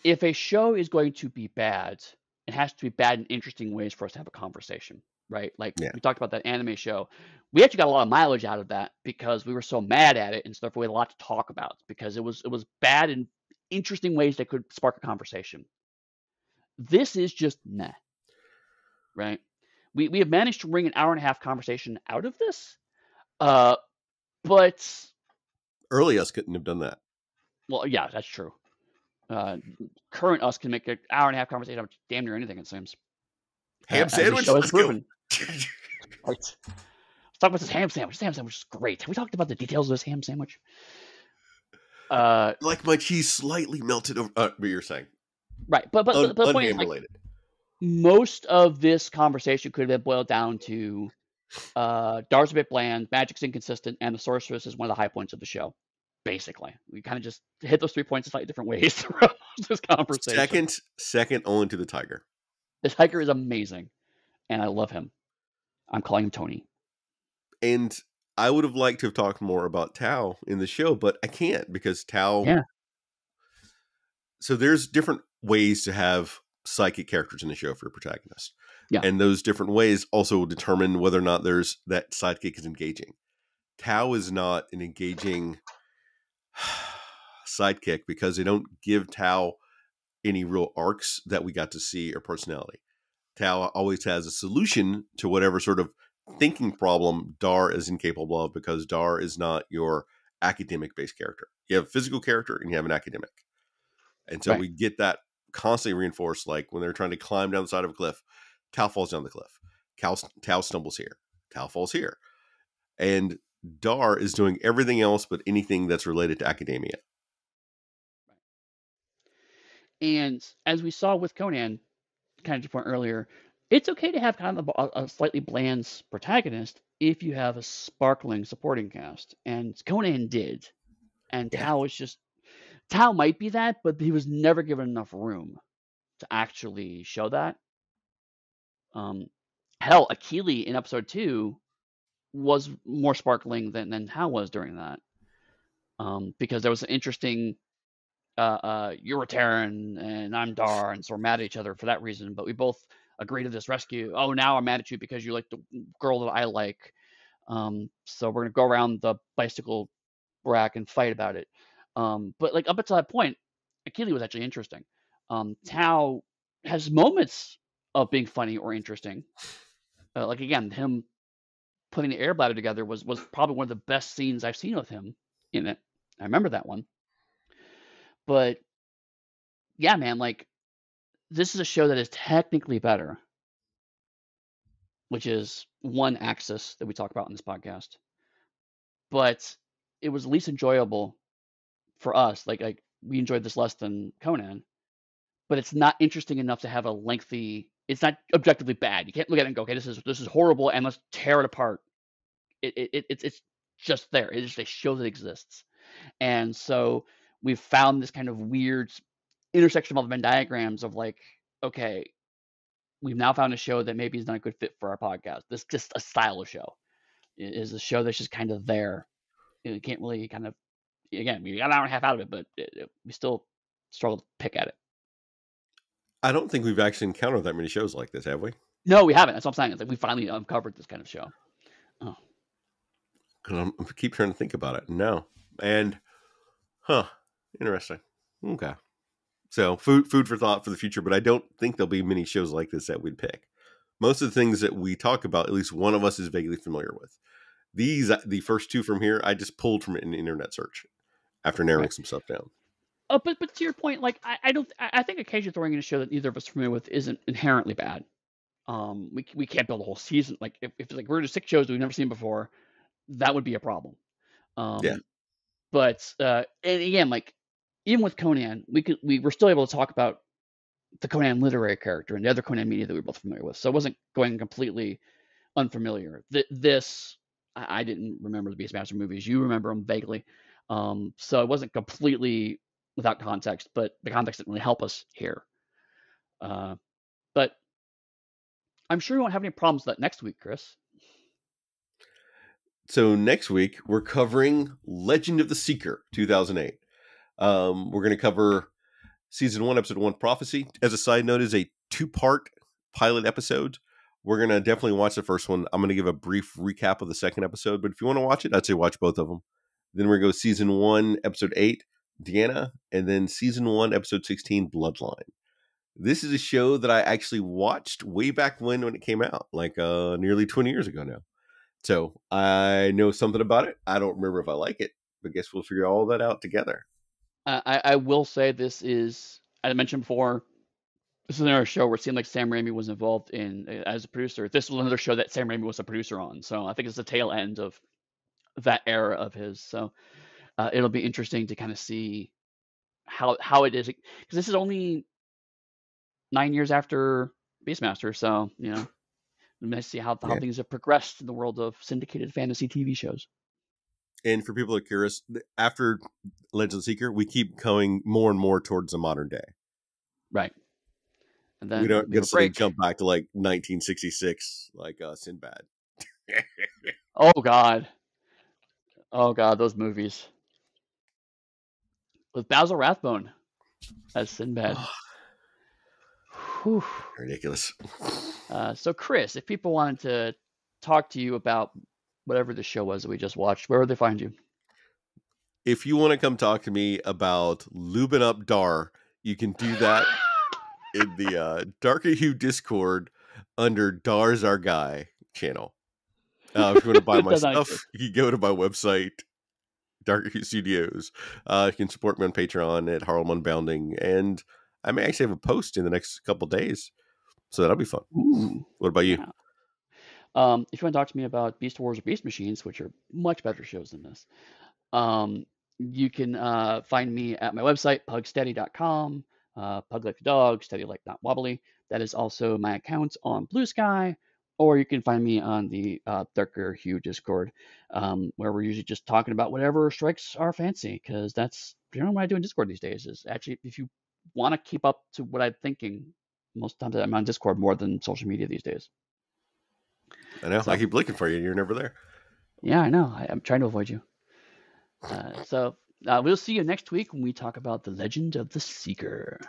if a show is going to be bad, it has to be bad in interesting ways for us to have a conversation, right? Like we talked about that anime show. We actually got a lot of mileage out of that because we were so mad at it and stuff. We had a lot to talk about because it was bad in interesting ways that could spark a conversation. This is just meh, right? We have managed to wring an hour and a half conversation out of this, but early us couldn't have done that. Well, yeah, that's true. Current us can make an hour and a half conversation about damn near anything, it seems. Ham sandwich? Let's go. Right. Let's talk about this ham sandwich. This ham sandwich is great. Have we talked about the details of this ham sandwich? Like my cheese slightly melted over. What you're saying. Right. But the point is, like, most of this conversation could have been boiled down to Dar's a bit bland, magic's inconsistent, and the sorceress is one of the high points of the show. Basically, we kind of just hit those 3 points in slightly different ways throughout this conversation. Second only to the tiger. The tiger is amazing, and I love him. I'm calling him Tony. And I would have liked to have talked more about Tao in the show, but I can't because Tao. Yeah. So there's different ways to have psychic characters in the show for a protagonist. Yeah. And those different ways also determine whether or not there's that sidekick is engaging. Tao is not an engaging sidekick because they don't give Tao any real arcs that we got to see or personality. Tao always has a solution to whatever sort of thinking problem Dar is incapable of because Dar is not your academic based character. You have a physical character and you have an academic. And so we get that constantly reinforced, like when they're trying to climb down the side of a cliff, Tao falls down the cliff. Tao stumbles here. Tao falls here. And Dar is doing everything else but anything that's related to academia. And as we saw with Conan, kind of to point earlier, it's okay to have kind of a slightly bland protagonist if you have a sparkling supporting cast. And Conan did. And Tao might be that, but he was never given enough room to actually show that. Hell, Akili in episode 2 was more sparkling than Tao was during that. because there was an interesting you're a Terran and I'm Dar, and so we're mad at each other for that reason. But we both agree to this rescue. Oh, now I'm mad at you because you like the girl that I like. So we're gonna go around the bicycle rack and fight about it. But like up until that point, Akili was actually interesting. Tao has moments of being funny or interesting. Like again, him putting the air bladder together was probably one of the best scenes I've seen of him in it. I remember that one. But yeah, man, like this is a show that is technically better, which is one axis that we talk about in this podcast. But it was least enjoyable for us. Like we enjoyed this less than Conan, but it's not interesting enough to have a lengthy. It's not objectively bad. You can't look at it and go, okay, this is horrible, and let's tear it apart. It's just there. It's just a show that exists, and so we've found this kind of weird intersection of Venn diagrams of like, okay, we've now found a show that maybe is not a good fit for our podcast. This just a style of show. It is a show that's just kind of there. You can't really kind of, again, we got an hour and a half out of it, but we still struggle to pick at it. I don't think we've actually encountered that many shows like this, have we? No, we haven't. That's what I'm saying. It's like we finally uncovered this kind of show. Oh. I keep trying to think about it. No. And, interesting. Okay. So food for thought for the future, but I don't think there'll be many shows like this that we'd pick. Most of the things that we talk about, at least one of us is vaguely familiar with. The first two from here, I just pulled from an internet search after narrowing some stuff down. But to your point, like I think occasionally throwing in a show that neither of us are familiar with isn't inherently bad. We can't build a whole season. Like if like we're just 6 shows that we've never seen before, that would be a problem. Yeah. But and again, like even with Conan, we were still able to talk about the Conan literary character and the other Conan media that we were both familiar with. So it wasn't going completely unfamiliar. This I didn't remember the BeastMaster movies. You remember them vaguely. So it wasn't completely without context, but the context didn't really help us here. But I'm sure you won't have any problems with that next week, Chris. So next week, we're covering Legend of the Seeker, 2008. We're going to cover Season 1, Episode 1, Prophecy. As a side note, is a 2-part pilot episode. We're going to definitely watch the first one. I'm going to give a brief recap of the second episode, but if you want to watch it, I'd say watch both of them. Then we're going to go Season 1, Episode 8, Deanna, and then Season 1, Episode 16, Bloodline. This is a show that I actually watched way back when it came out, like nearly 20 years ago now. So I know something about it. I don't remember if I like it, but I guess we'll figure all that out together. I will say this is, I mentioned before, this is another show where it seemed like Sam Raimi was involved in as a producer. This was another show that Sam Raimi was a producer on. So I think it's the tail end of that era of his. So it'll be interesting to kind of see how it is. Because this is only 9 years after BeastMaster. So, let's see how things have progressed in the world of syndicated fantasy TV shows. And for people that are curious, after Legend of the Seeker, we keep going more and more towards the modern day. Right. And then we don't get to jump back to like 1966, like Sinbad. Oh God, those movies with Basil Rathbone as Sinbad. Ridiculous. So Chris, if people wanted to talk to you about whatever the show was that we just watched, where would they find you? If you want to come talk to me about lubing up Dar, you can do that in the Darker Hue Discord under Dar's Our Guy channel. If you want to buy my stuff, you can go to my website, Darker Hue Studios. You can support me on Patreon at Harlem Unbounding, and I may actually have a post in the next couple days, so that'll be fun. Ooh, what about you? Yeah. If you want to talk to me about Beast Wars or Beast Machines, which are much better shows than this, you can find me at my website, pugsteady.com. Pug like the dog, steady like not wobbly. That is also my account on Blue Sky, or you can find me on the Darker Hue Discord, where we're usually just talking about whatever strikes our fancy, because that's generally what I do in Discord these days. Is actually, if you want to keep up to what I'm thinking, most times I'm on Discord more than social media these days. I know. So, I keep looking for you. You're never there. Yeah, I know. I'm trying to avoid you. So We'll see you next week when we talk about The Legend of the Seeker.